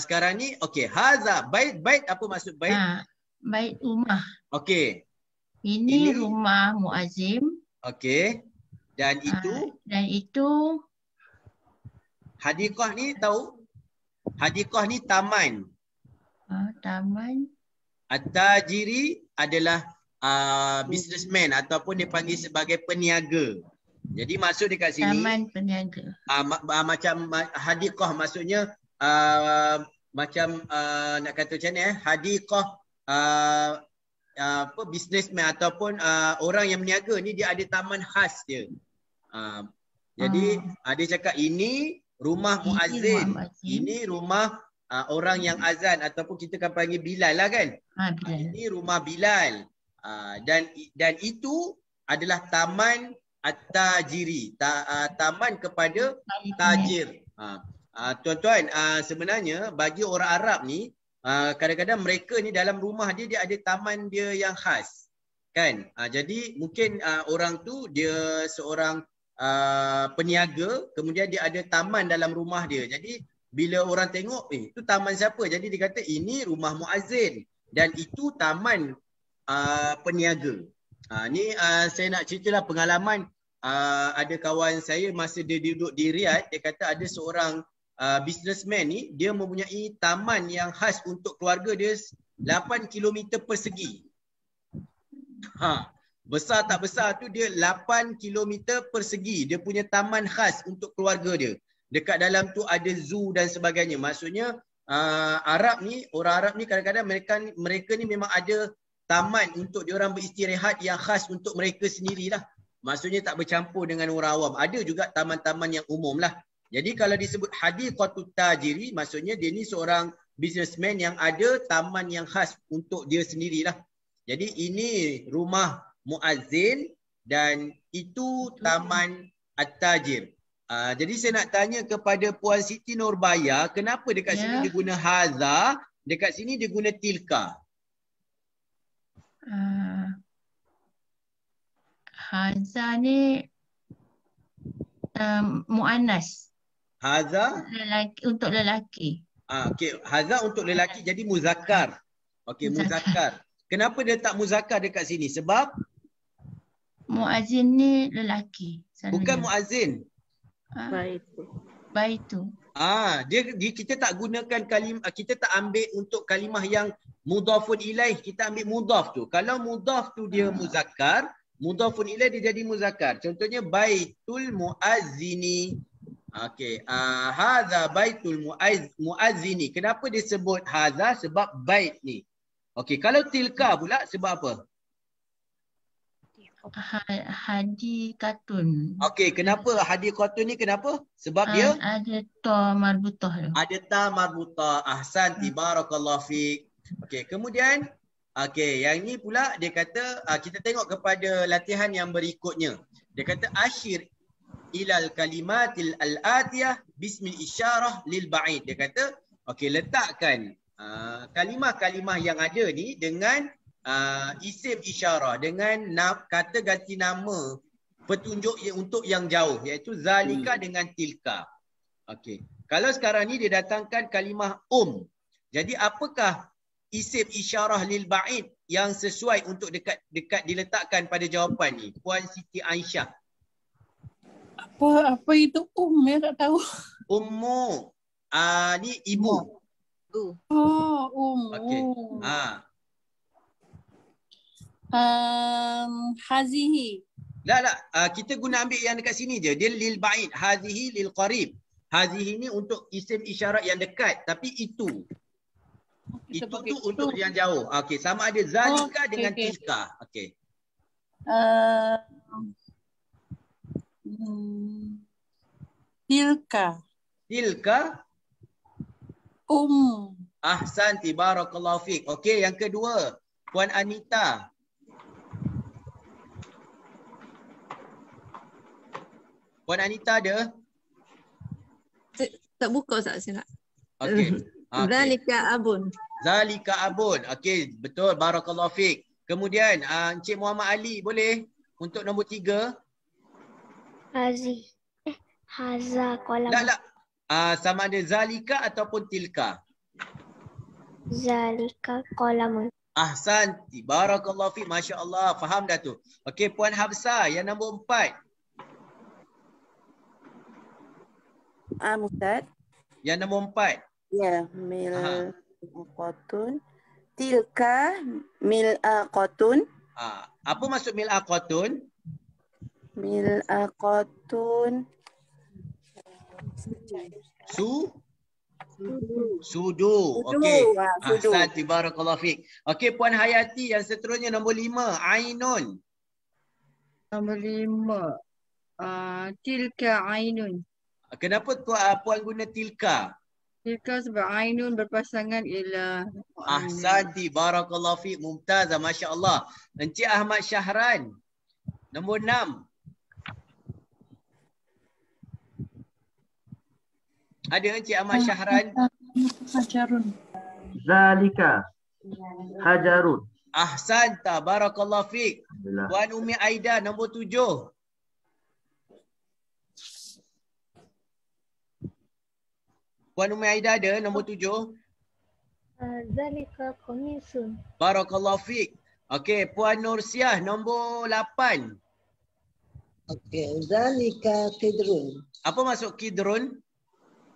Sekarang ni okey, hadza bait apa maksud bait? Bait rumah. Okey. Ini rumah muazzim. Okey. Dan itu hadiqah ni tahu? Hadiqah ni taman. Taman. At-tajiri adalah businessman ataupun dipanggil sebagai peniaga. Jadi maksud dekat sini taman peniaga. Macam hadiqah maksudnya macam nak kata macam ni hadiqah apa businessman ataupun orang yang berniaga ni dia ada taman khas dia. Jadi dia cakap ini rumah muazzin. Ini rumah orang yang azan ataupun kita kan panggil Bilal lah kan. Ini rumah Bilal. Dan itu adalah taman at-tajiri. Taman kepada tajir. Tuan-tuan, sebenarnya bagi orang Arab ni kadang-kadang mereka ni dalam rumah dia ada taman dia yang khas. Kan? Jadi mungkin orang tu dia seorang peniaga, kemudian dia ada taman dalam rumah dia. Jadi bila orang tengok, itu taman siapa? Jadi dia kata ini rumah muazzin dan itu taman peniaga. Ni saya nak ceritalah pengalaman. Ada kawan saya masa dia duduk di Riyadh, dia kata ada seorang businessman ni, dia mempunyai taman yang khas untuk keluarga dia 8 km persegi. Besar tak besar tu dia 8 km persegi. Dia punya taman khas untuk keluarga dia. Dekat dalam tu ada zoo dan sebagainya. Maksudnya Arab ni, orang Arab ni kadang-kadang mereka ni memang ada taman untuk diorang beristirahat yang khas untuk mereka sendirilah. Maksudnya tak bercampur dengan orang awam. Ada juga taman-taman yang umum lah. Jadi kalau disebut hadiqatut tajiri, maksudnya dia ni seorang businessman yang ada taman yang khas untuk dia sendirilah. Jadi ini rumah muazzin dan itu taman at-tajir. Jadi saya nak tanya kepada Puan Siti Nurbaya, kenapa dekat sini dia guna haza, dekat sini dia guna tilka? Haza ni muannas. Haza untuk lelaki. Okey, haza untuk lelaki jadi muzakkar. Okey, muzakkar. Kenapa dia tak muzakkar dekat sini? Sebab Muazzin ni lelaki. bukan Selalunya. muazzin. Baitu. Kita tak gunakan kita tak ambil untuk kalimah yang mudhafun ilaih, kita ambil mudhaf tu. Kalau mudhaf tu dia muzakkar, mudhafun ilaih dia jadi muzakkar. Contohnya baitul muazzini. Okey, hadza baitul muazzini. Kenapa dia sebut hadza? Sebab bait ni. Okey, kalau tilka pula sebab apa? Hadi katun. Okey, kenapa hadi qatun ni kenapa? Sebab dia Ada ta marbutah tu. ada ta marbutah. Ahsan, barakallahu fiik. Okey, kemudian yang ni pula dia kata kita tengok kepada latihan yang berikutnya. Dia kata asyir ilal kalimatil al-atiyah bismil isyarah lil ba'id. Dia kata letakkan kalimah-kalimah yang ada ni dengan isim isyarah, dengan kata ganti nama petunjuk untuk yang jauh, iaitu zalika dengan tilka. Okey. Kalau sekarang ni dia datangkan kalimah Jadi apakah isim isyarah lil ba'id yang sesuai untuk dekat diletakkan pada jawapan ni? Puan Siti Aisyah. Apa itu ya, tak tahu. Ummu. Ni ibu. Okey. Hazihi. Kita guna ambil yang dekat sini je. Dia lil ba'id, hazihi lil qarib. Hazihi ni untuk isim isyarat yang dekat, tapi itu. Itu tu untuk yang jauh. Okey, sama ada zalika dengan tilka. Okey. Tilka. Ahsanti, barakallahu fiik. Okey, yang kedua, Puan Anita. Puan Anita ada? Tak buka Ustaz, saya nak. Okey. Zalika abun. Zalika abun. Okey, betul, barakallahu fiik. Kemudian Encik Muhammad Ali boleh untuk nombor 3. Haza kolam. Sama ada zalika ataupun tilka. Zalika kolamun. Ahsanti, barakallahu fiik, masya-Allah, faham dah tu. Okey, Puan Hafsah yang nombor 4. Ustaz. Yang nombor 4. Ya, mil'aqatun. Tilka mil'aqatun. Apa maksud mil'aqatun? Mil'aqatun. Sudu. Okey. Ahsanti, barakallahu fiik. Okey, Puan Hayati yang seterusnya nombor 5, Ainun. Nombor 5. Tilka ainun. Kenapa Puan guna tilka? Tilka sebab ainun berpasangan ialah Ahsanti, barakallahu fiik, mumtazah, masya-Allah. Encik Ahmad Syahran nombor 6. Ada Encik Ahmad Syahran? Hajarun. Zalika hajarun. Ahsanta, barakallahu fiik. Puan Umi Aida nombor 7. Puan Umi Aida ada nombor 7? Zalika qamisun. Barakallahu fiik. Okey, Puan Nursiah nombor 8. Okey, zalika kidrun. Apa maksud kidrun?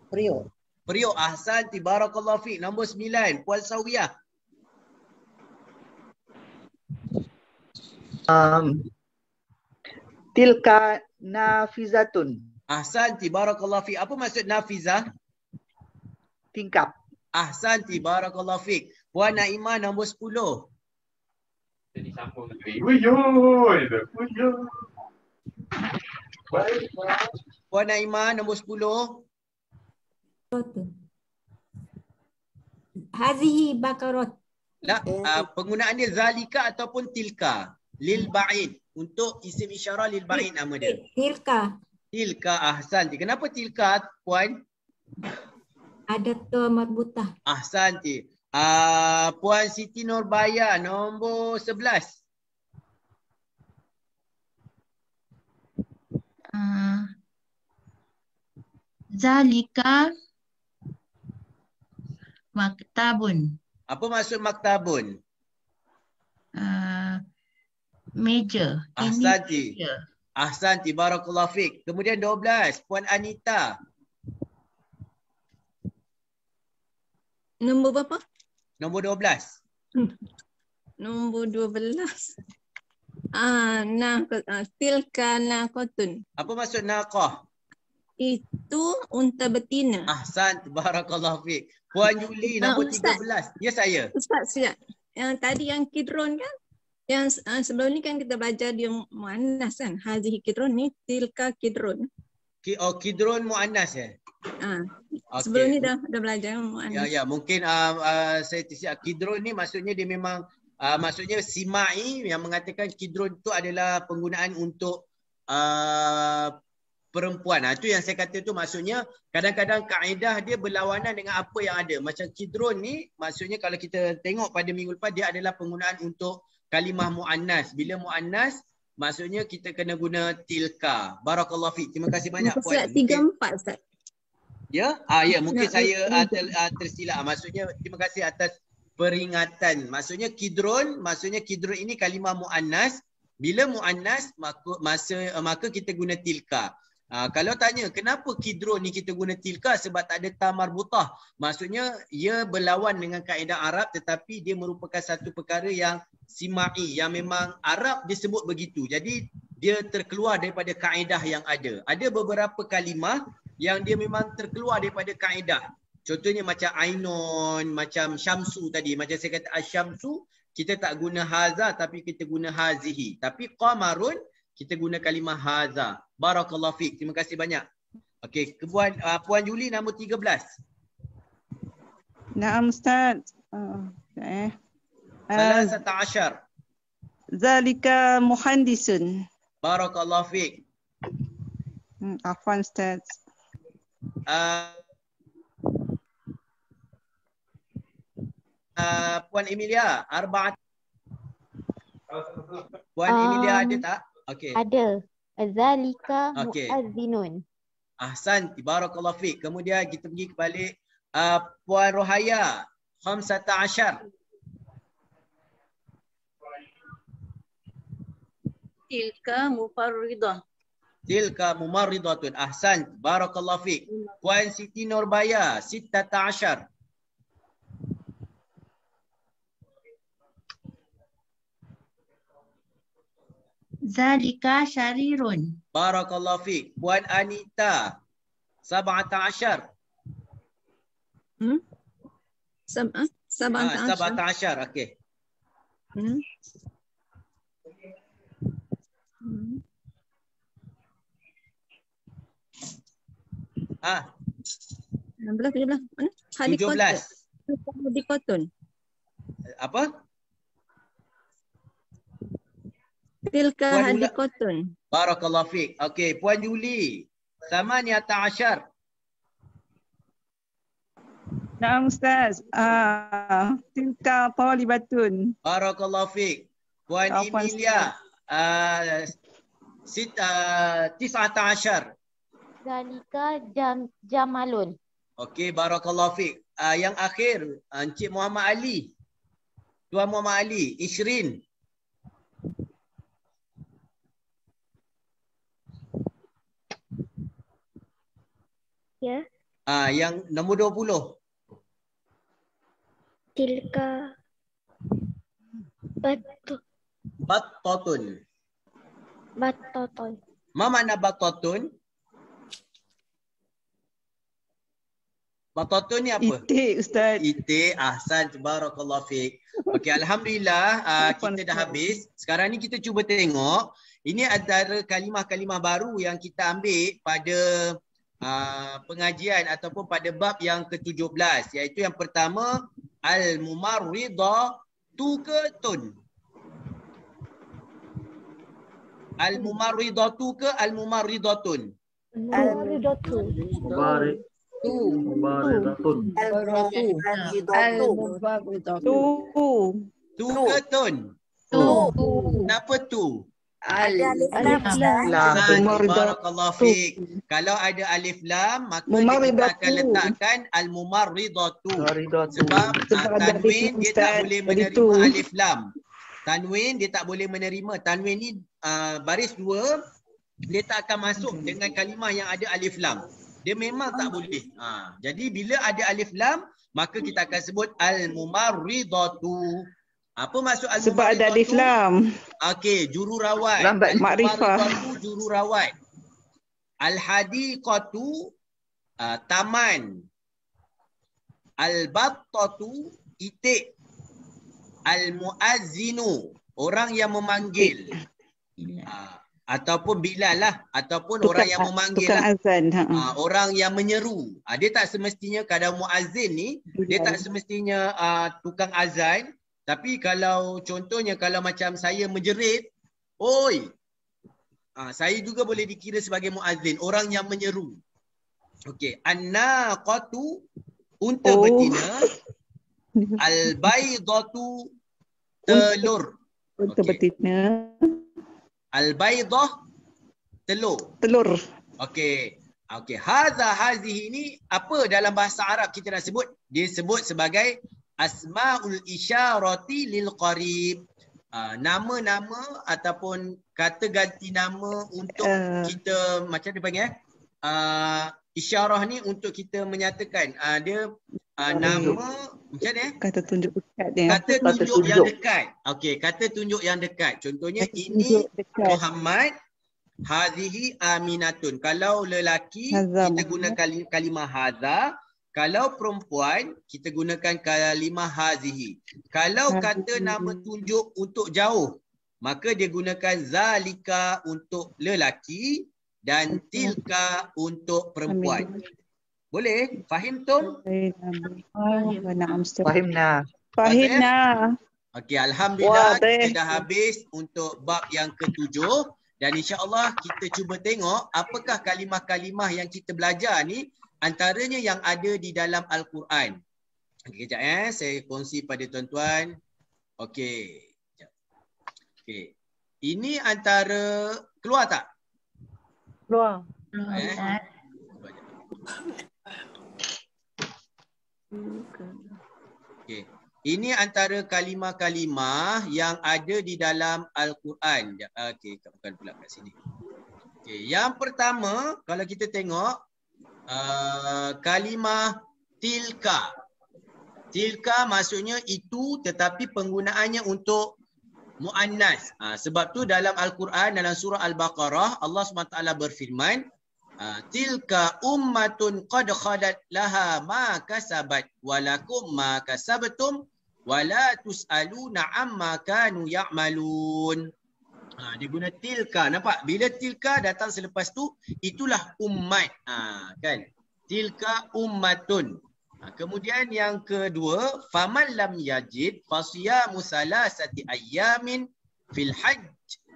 Periuk. Periuk. Ahsanti, barakallahu fiik. Nombor 9, Puan Sawiyah. Tilka nafizatun. Ahsanti, barakallahu fiik. Apa maksud nafizah? Tingkap. Ahsanti, barakallahu fiik. Puan Naimah nombor 10. Puan Naimah nombor 10. Hazihi bakarat. Penggunaan dia zalika ataupun tilka. Lil ba'id. Untuk isim isyarah lil ba'id nama dia. Tilka. Tilka, ahsanti. Kenapa tilka, Puan? Ada ta marbutah. Ahsanti. Puan Siti Nurbaya nombor 11. Zalika maktabun. Apa maksud maktabun? Meja. Ini Ahsanti. meja. Ahsanti, barakallahu fiik. Kemudian 12, Puan Anita. Nombor berapa? Nombor 12. Nombor 12. Tilka naqatun. Apa maksud naqah? Itu unta betina. Ahsan, barakallahu fiik. Puan Yuli nombor Ustaz. 13. Ya saya. Ustaz siap. Yang tadi yang kidron kan? Yang sebelum ni kan kita belajar dia muannas kan? Hazihi kidron ni tilka kidron. Kidron muannas ya. Sebelum ni dah belajar muannas. Ya, mungkin saya tersilap. Kidron ni maksudnya dia memang maksudnya Simai yang mengatakan kidron itu adalah penggunaan untuk perempuan. Itu yang saya kata tu maksudnya kadang-kadang kaedah dia berlawanan dengan apa yang ada. Macam kidron ni maksudnya kalau kita tengok pada minggu lepas dia adalah penggunaan untuk kalimah muannas. Bila muannas maksudnya kita kena guna tilka. Barakallahu fiik. Terima kasih banyak Puan. 3-4 Ustaz. Ya? Ya, mungkin saya tersilap. Maksudnya terima kasih atas peringatan. Maksudnya kidron ini kalimah muannas. Bila muannas maka kita guna tilka. Kalau tanya kenapa kidron ni kita guna tilka, sebab tak ada ta marbutah. Maksudnya ia berlawan dengan kaedah Arab tetapi dia merupakan satu perkara yang simai, yang memang Arab disebut begitu. Jadi dia terkeluar daripada kaedah yang ada. Ada beberapa kalimah yang dia memang terkeluar daripada kaedah. Contohnya macam ainon, macam syamsu tadi. Macam saya kata asyamsu, kita tak guna haza tapi kita guna hazihi. Tapi qamarun, kita guna kalimah haza. Barakallahu fiik. Terima kasih banyak. Okey, Puan Yuli nombor 13. Naam Ustaz. Salasata asyar. Zalika muhandisun. Barakallahu fiik. Afwan Ustaz. Puan Emilia, arba'at. Puan Emilia ada tak? Okey. Ada. Zalika Okey. muazzinun. Ahsan, barakallahu fiik. Kemudian kita pergi balik Puan Rohaya, 15. Tilka mufarridah. Tilka mumarridatun. Ahsan, barakallahu fiik. Puan Siti Nurbaya, 16. Zalika syarirun. Barakallahu fiik. Puan Anita, 17. 17, okey. Ah. 16, 17. Mana? 17. Hadikotun. Apa? Tilka Puan hadikotun. Barakallahu fiik. Okey, Puan Juli, 18. Naam Ustaz. Tilka talibatun. Barakallahu fiik. Puan Emilia, 19. Zalika jamalun. Okey, barakallahu fiik. Yang akhir, Encik Muhammad Ali. Tuan Muhammad Ali, 20. Ya. Yang nombor 20. Tilka Battatun. batotun. Ma makna battatun? Battatun ni apa? Itik Ustaz. Itik. Ahsan, barakallahu fiik. Okey, alhamdulillah kita dah habis. Sekarang ni kita cuba tengok. Ini antara kalimah-kalimah baru yang kita ambil pada pengajian ataupun pada bab yang ke-17, iaitu yang pertama al-mumarridatu ke al-mumarridatu ke al-mumarridatun? Al-muridatu. Mubarakatun. Tu ke tun? Kenapa tu? Barakallahu fiik. Kalau ada alif lam maka kita akan letakkan al-mumarridatu. Sebab tanwin dia tak boleh menerima alif lam. Tanwin dia tak boleh menerima. Tanwin ni baris 2 dia tak akan masuk dengan kalimah yang ada alif lam. Dia memang tak boleh. Jadi bila ada alif lam, maka kita akan sebut al-mumarridatu. Apa maksud al-mumarridatu? Sebab ada alif lam. Okey, jururawat. Makrifah. Jururawat. Al-hadiqatu taman. Al-battatu itik. Al-muazzinu orang yang memanggil. Ataupun Bilal lah, ataupun orang yang memanggil lah. Azan. Orang yang menyeru. Dia tak semestinya kadang muazzin ni, dia tak semestinya tukang azan. Tapi kalau contohnya kalau macam saya menjerit, oi. Saya juga boleh dikira sebagai muazzin, orang yang menyeru. Okey, an-naqatu unta betina, al-baydatu telur. Unta betina. Al-baydah telur. Telur. Okey. Okey, hazihi ni apa dalam bahasa Arab kita nak sebut? Dia sebut sebagai asmaul isyarati lil qarib. Nama-nama ataupun kata ganti nama untuk kita macam dia panggil isyarah ni untuk kita menyatakan dia nama macam ni kata tunjuk dekat dia. Kata tunjuk yang dekat. Okey, kata tunjuk yang dekat. Contohnya ini Muhammad, hazihi aminatun. Kalau lelaki kita gunakan kalimah hadza, kalau perempuan kita gunakan kalimah hazihi. Kalau kata nama tunjuk untuk jauh, maka dia gunakan zalika untuk lelaki dan tilka untuk perempuan. Boleh? Fahim Tom? Fahimna. Fahimna. Okey, alhamdulillah kita dah habis untuk bab yang ke-7 dan insya-Allah kita cuba tengok apakah kalimah-kalimah yang kita belajar ni antaranya yang ada di dalam Al-Quran. Okey, kejap saya kongsi pada tuan-tuan. Okey. Okey. Ini antara keluar tak? Keluar. Okay. Ini antara kalimah-kalimah yang ada di dalam Al-Quran. Okey, bukan pula kat sini. Okay. Yang pertama, kalau kita tengok kalimah tilka. Tilka maksudnya itu tetapi penggunaannya untuk muannas. Sebab tu dalam Al-Quran dalam surah Al-Baqarah Allah SWT berfirman, tilka ummatun qad khalat laha ma kasabat walakum ma kasabtum wala tus'aluna amma kanu ya'malun. Dia guna tilka. Nampak? Bila tilka datang selepas tu, itulah ummat. Kan? Tilka ummatun. Kemudian yang kedua, faman lam yajid fasiyamu salasati ayyamin fil hajj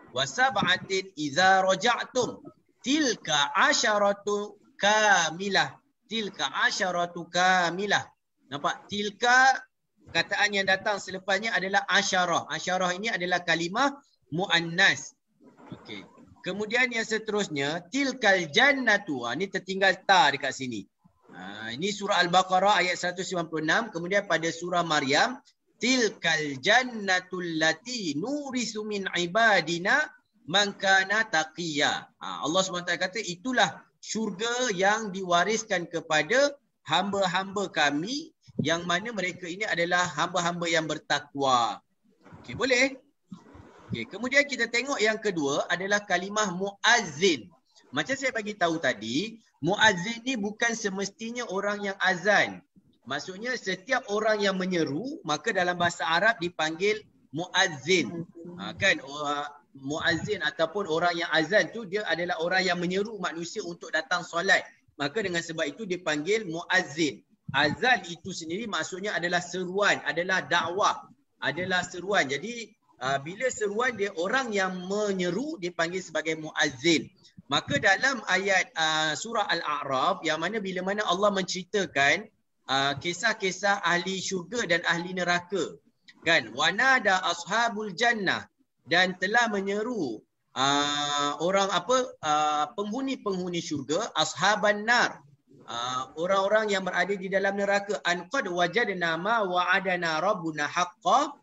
wa sab'atin idza raja'tum. Tilka asyaratu kamilah. Tilka asyaratu kamilah. Nampak? Tilka kataan yang datang selepasnya adalah asyarah. Asyarah ini adalah kalimah muannas. Okey. Kemudian yang seterusnya, tilkal jannatu. Ini tertinggal ta dekat sini. Ini surah Al-Baqarah ayat 196. Kemudian pada surah Maryam, tilkal jannatul lati nurisu min ibadina man kana taqiyya. Allah SWT kata itulah syurga yang diwariskan kepada hamba-hamba kami yang mana mereka ini adalah hamba-hamba yang bertakwa. Okey, boleh? Okey, kemudian kita tengok yang kedua adalah kalimah muazzin. Macam saya bagi tahu tadi, muazzin ni bukan semestinya orang yang azan. Maksudnya setiap orang yang menyeru, maka dalam bahasa Arab dipanggil muazzin. Kan muazzin ataupun orang yang azan tu dia adalah orang yang menyeru manusia untuk datang solat. Maka dengan sebab itu dipanggil muazzin. Azan itu sendiri maksudnya adalah seruan, adalah dakwah, adalah seruan. Jadi bila seruan dia orang yang menyeru dipanggil sebagai muazzin. Maka dalam ayat surah Al-A'raf yang mana bila mana Allah menceritakan kisah-kisah ahli syurga dan ahli neraka. Kan? Wanada ashabul jannah, dan telah menyeru penghuni-penghuni syurga, ashaban nar, orang-orang yang berada di dalam neraka, an qad wajadna ma wa'adana rabbuna haqqan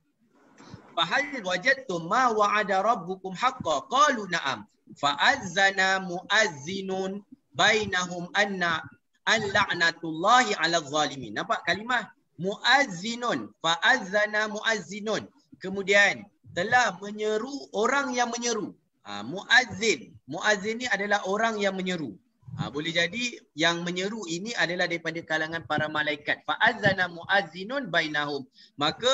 Fahal wajadtum ma wa'ada rabbukum haqqan qalu na'am fa'azzana muazzinun bainahum anna al-la'natullahi 'alal zalimin. Nampak kalimah muazzinun, fa'azzana muazzinun. Kemudian telah menyeru orang yang menyeru. Muazzin. Muazzin ni adalah orang yang menyeru. Boleh jadi yang menyeru ini adalah daripada kalangan para malaikat. Fa'azzana muazzinun bainahum. Maka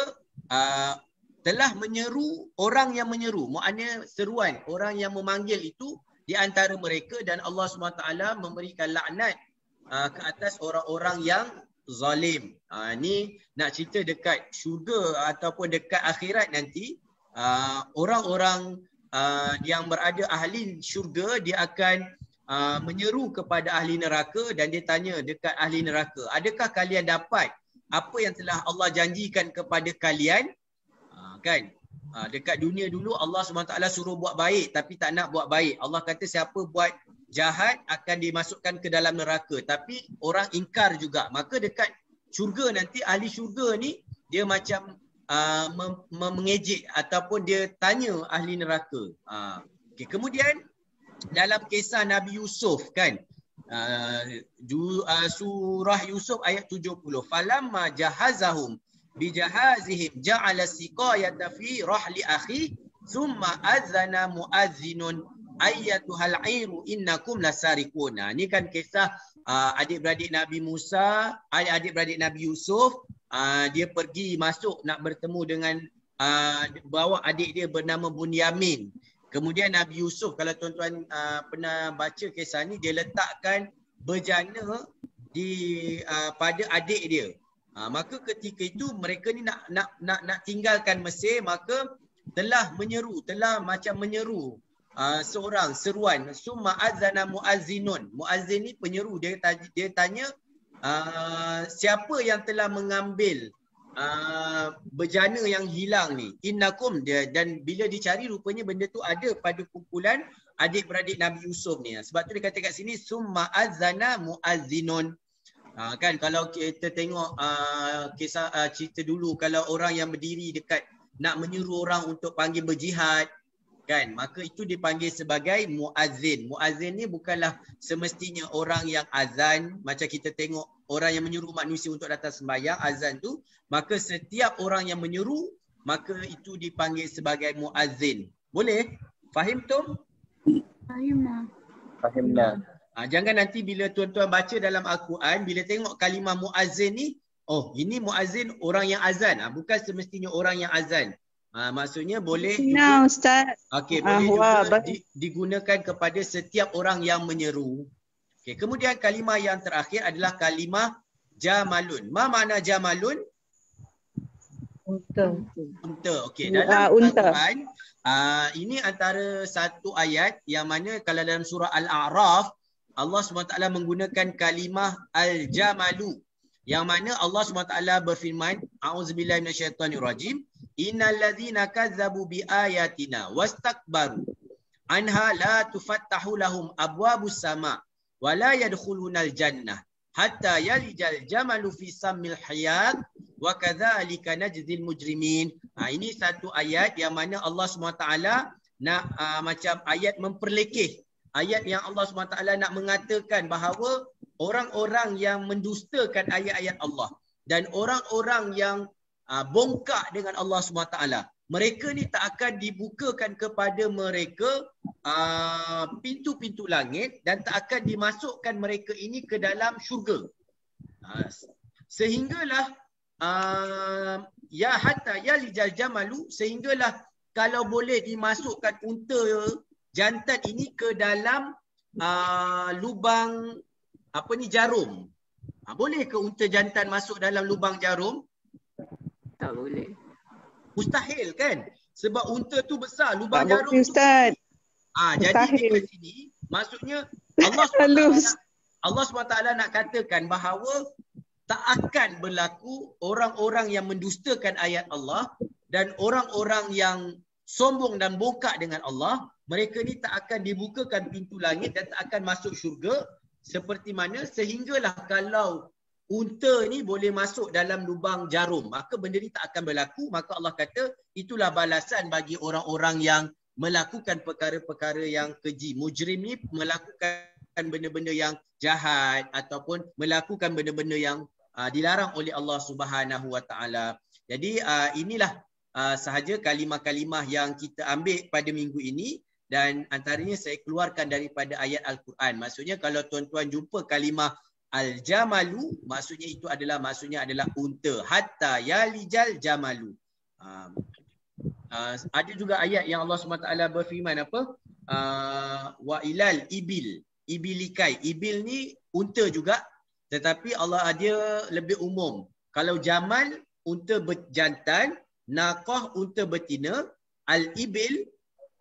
telah menyeru orang yang menyeru. Maknanya seruan orang yang memanggil itu di antara mereka, dan Allah SWT memberikan laknat ke atas orang-orang yang zalim. Ni nak cerita dekat syurga ataupun dekat akhirat nanti, orang-orang yang berada ahli syurga dia akan menyeru kepada ahli neraka, dan dia tanya dekat ahli neraka, adakah kalian dapat apa yang telah Allah janjikan kepada kalian? Kan? Dekat dunia dulu Allah SWT suruh buat baik tapi tak nak buat baik. Allah kata siapa buat jahat akan dimasukkan ke dalam neraka, tapi orang ingkar juga. Maka dekat syurga nanti ahli syurga ni dia macam mengejek ataupun dia tanya ahli neraka. Okay. Kemudian dalam kisah Nabi Yusuf kan, surah Yusuf ayat 70, falamma jahazahum bijahazihim ja'ala siqayata fi rahli akhi thumma azana muazzinun ayyatuhal airu innakum lasarikun. Ni kan kisah adik-beradik Nabi Musa, adik-beradik Nabi Yusuf. Dia pergi masuk nak bertemu dengan bawa adik dia bernama Bunyamin. Kemudian Nabi Yusuf, kalau tuan-tuan pernah baca kisah ni, dia letakkan bejana di pada adik dia. Maka ketika itu mereka ni nak tinggalkan Mesir, maka telah macam menyeru seorang seruan. Summa azana muazzinun. Muazzin ni penyeru, dia tanya siapa yang telah mengambil bejana yang hilang ni, innakum dia. Dan bila dicari rupanya benda tu ada pada kumpulan adik-beradik Nabi Yusuf ni. Sebab tu dia kata kat sini summa azana muazzinun. Kan kalau kita tengok kisah cerita dulu, kalau orang yang berdiri dekat nak menyuruh orang untuk panggil berjihad kan, maka itu dipanggil sebagai muazzin. Muazzin ni bukanlah semestinya orang yang azan, macam kita tengok orang yang menyuruh manusia untuk datang sembahyang, azan tu, maka setiap orang yang menyuruh maka itu dipanggil sebagai muazzin. Boleh? Fahim tu? Fahimna. Jangan nanti bila tuan-tuan baca dalam Al-Quran, bila tengok kalimah muazzin ni, oh ini muazzin orang yang azan, bukan semestinya orang yang azan. Maksudnya boleh juga, Ustaz. boleh juga digunakan kepada setiap orang yang menyeru. Okay, kemudian kalimah yang terakhir adalah kalimah jamalun. Ma makna jamalun? Unta. Okey, dalam Al-Quran ini antara satu ayat yang mana kalau dalam surah Al-A'raf Allah SWT menggunakan kalimah al-jamalu, yang mana Allah SWT berfirman, a'udzubillahi minasyaitonirrajim, innal ladzina kazzabu biayatina wastakbaru anha la tufattahu lahum abwabus sama wa la yadkhulunal jannah hatta yalijal jamalu fi sammil hayat wa kadzalika najzil mujrimin. Ini satu ayat yang mana Allah SWT nak macam ayat memperlekeh, ayat yang Allah SWT nak mengatakan bahawa orang-orang yang mendustakan ayat-ayat Allah dan orang-orang yang bongkak dengan Allah SWT, mereka ni tak akan dibukakan kepada mereka pintu-pintu langit dan tak akan dimasukkan mereka ini ke dalam syurga. Sehinggalah ya hatta yalijal jamalu, sehinggalah kalau boleh dimasukkan unta jantan ini ke dalam lubang jarum. Boleh ke unta jantan masuk dalam lubang jarum? Tak boleh. Mustahil kan? Sebab unta tu besar, lubang Tak jarum boleh, Ustaz. Jadi dekat sini maksudnya Allah SWT nak katakan bahawa tak akan berlaku orang-orang yang mendustakan ayat Allah dan orang-orang yang sombong dan bongkak dengan Allah, mereka ni tak akan dibukakan pintu langit dan tak akan masuk syurga, seperti mana sehinggalah kalau unta ni boleh masuk dalam lubang jarum, maka benda ni tak akan berlaku. Maka Allah kata itulah balasan bagi orang-orang yang melakukan perkara-perkara yang keji. Mujrim ni melakukan benda-benda yang jahat ataupun melakukan benda-benda yang dilarang oleh Allah Subhanahu Wa Taala. Jadi inilah sahaja kalimah-kalimah yang kita ambil pada minggu ini, dan antaranya saya keluarkan daripada ayat Al-Quran. Maksudnya kalau tuan-tuan jumpa kalimah al-jamalu, maksudnya adalah unta. Hatta yalijal jamalu. Ada juga ayat yang Allah SWT berfirman apa? Wa ilal ibil. Ibilikai. Ibil ni unta juga, tetapi Allah ada lebih umum. Kalau jamal, unta berjantan, naqah, unta betina, al-ibil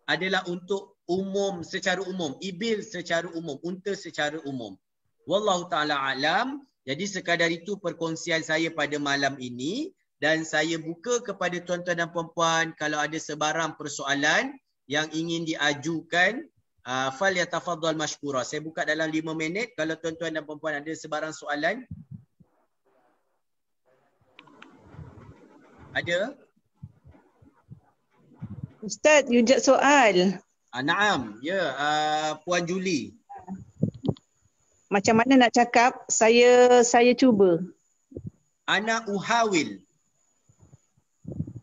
adalah untuk umum, secara umum. Ibil secara umum, unta secara umum. Wallahu ta'ala alam. Jadi sekadar itu perkongsian saya pada malam ini, dan saya buka kepada tuan-tuan dan puan-puan kalau ada sebarang persoalan yang ingin diajukan, falyatafaddal mashkura. Saya buka dalam 5 minit. Kalau tuan-tuan dan puan-puan ada sebarang soalan. Ada? Ustaz, yujad soal. Naam, ya, Puan Julie. Macam mana nak cakap? Saya cuba. Ana uhawil.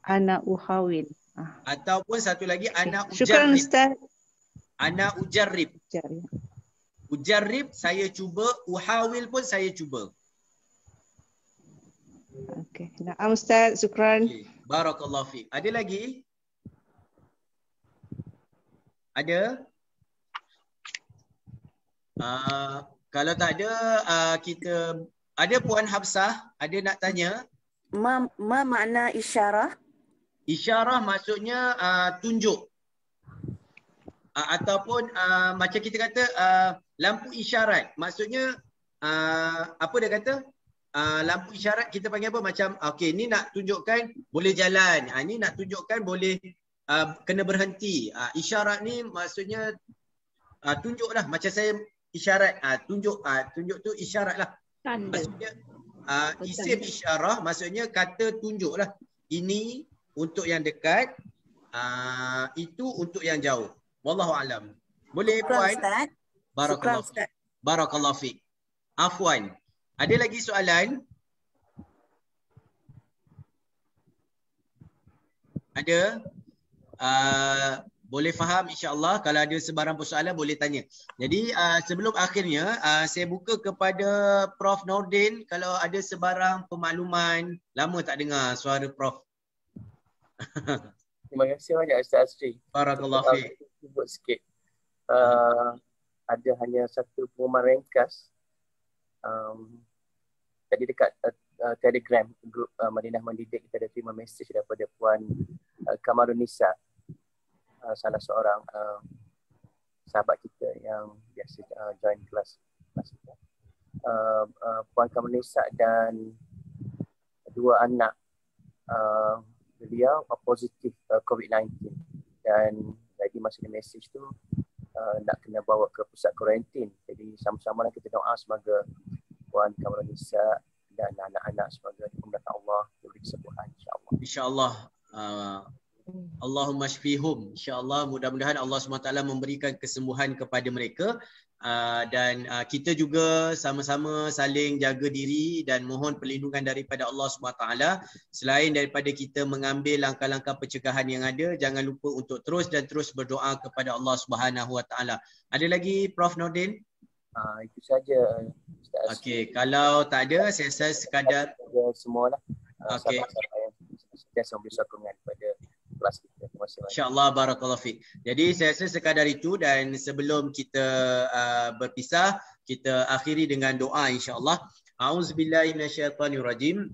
Ana uhawil. Ataupun satu lagi, ana ujarrib. Syukran Ustaz. Ana ujarrib. Ujarrib, saya cuba. Uhawil pun saya cuba. Okey. Naam Ustaz, syukran. Okay. Barakallahu fiik. Ada lagi? Ada? Kalau tak ada, kita ada Puan Hafsah, ada nak tanya? Ma makna isyarah? Isyarah maksudnya tunjuk. Ataupun macam kita kata lampu isyarat. Maksudnya apa dia kata? Lampu isyarat kita panggil apa? Macam okey, ni nak tunjukkan boleh jalan. Ni nak tunjukkan boleh kena berhenti. Isyarat ni maksudnya tunjuklah. Macam saya isyarat, tunjuk tu isyarat lah. Maksudnya isim isyarah maksudnya kata tunjuklah. Ini untuk yang dekat, itu untuk yang jauh. Wallahu alam. Boleh Puan? Barakallahu fiik. Barakallahu fiik. Afwan. Ada lagi soalan? Ada? Boleh faham insya-Allah. Kalau ada sebarang persoalan boleh tanya. Jadi sebelum akhirnya saya buka kepada Prof Nordin kalau ada sebarang pemakluman. Lama tak dengar suara Prof. Terima kasih banyak Ustaz Asri. Barakallahu fiik. Sebut sikit. Ada hanya satu pengumuman ringkas. Tadi dekat Telegram grup Madinah Mendidik, kita ada terima mesej daripada Puan Kamarun Nisa, salah seorang sahabat kita yang biasa join kelas kita. Puan Kamarun Nisa dan 2 anak beliau positif COVID-19, dan jadi masa mesej tu nak kena bawa ke pusat kuarantin. Jadi sama-sama kita doa semoga Puan Kamarun Nisa dan anak-anak semoga diberkati Allah, diberi kesembuhan insya-Allah. Insya-Allah. Allahumma shfihum. Insya-Allah mudah-mudahan Allah SWT memberikan kesembuhan kepada mereka. Dan kita juga sama-sama saling jaga diri dan mohon perlindungan daripada Allah SWT. Selain daripada kita mengambil langkah-langkah pencegahan yang ada, jangan lupa untuk terus berdoa kepada Allah SWT. Ada lagi Prof Nordin? Itu saja. Okey, kalau tak ada saya rasa sekadar semualah. Okey. Sentiasa memberi sokongan kepada kelas kita. Terima kasih. Insya-Allah, barakallahu fiik. Jadi saya rasa sekadar itu, dan sebelum kita berpisah, kita akhiri dengan doa insya-Allah. A'udzubillahi minasyaitonirrajim.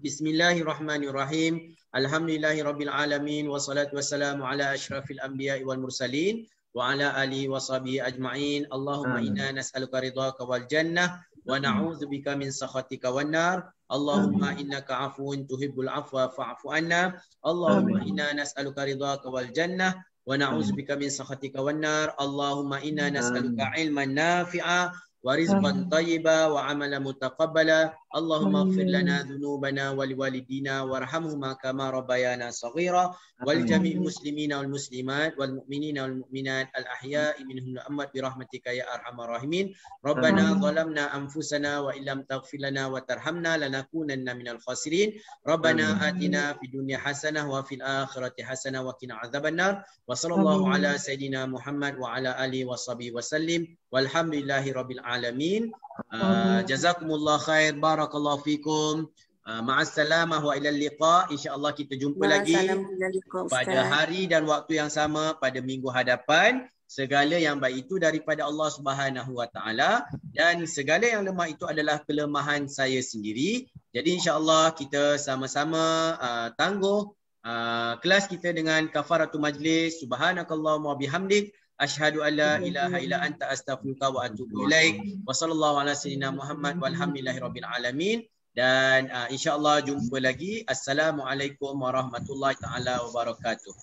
Bismillahirrahmanirrahim. Alhamdulillahirabbil alamin wassalatu wassalamu ala asyrafil anbiya'i wal mursalin wa ala alihi washabihi ajma'in. Allahumma inna nas'aluka ridhaka wal jannah wa na'udzubika min sakhatika wan nar. Allahumma innaka 'afuwun tuhibbul 'afwa fa'fu 'anna. Allahumma inna nas'aluka ridhaka wal jannah wa na'udzubika min sakhatika wan nar. Allahumma inna nas'aluka 'ilman nafi'a ورزقا طيبا وعملا متقبلا اللهم اغفر لنا ذنوبنا ولوالدينا وارحمهما كما ربيانا صغيرا ولجميع المسلمين والمسلمات والمؤمنين والمؤمنات الأحياء منهم الأموات برحمتك يا أرحم الراحمين ربنا ظلمنا أنفسنا وإن لم تغفر لنا وترحمنا لنكونن من الخاسرين ربنا آتنا في الدنيا حسنة وفي الآخرة حسنة وقنا عذاب النار وصلى الله على سيدنا محمد وعلى آله وصحبه وسلم والحمد لله رب العالمين جزاكم الله خير barakallahu fikum. Ma'assalamah wa ilal liqa. InsyaAllah kita jumpa lagi pada hari dan waktu yang sama pada minggu hadapan. Segala yang baik itu daripada Allah Subhanahu wa taala dan segala yang lemah itu adalah kelemahan saya sendiri. Jadi insyaAllah kita sama-sama tangguh kelas kita dengan kafaratul majlis. Subhanakallahumma wa bihamdik asyhadu an la ilaha illa anta astaghfiruka wa atubu ilaik. Wa sallallahu ala sayyidina Muhammad walhamdulillahi rabbil alamin. Dan insya-Allah jumpa lagi. Assalamualaikum warahmatullahi taala wabarakatuh.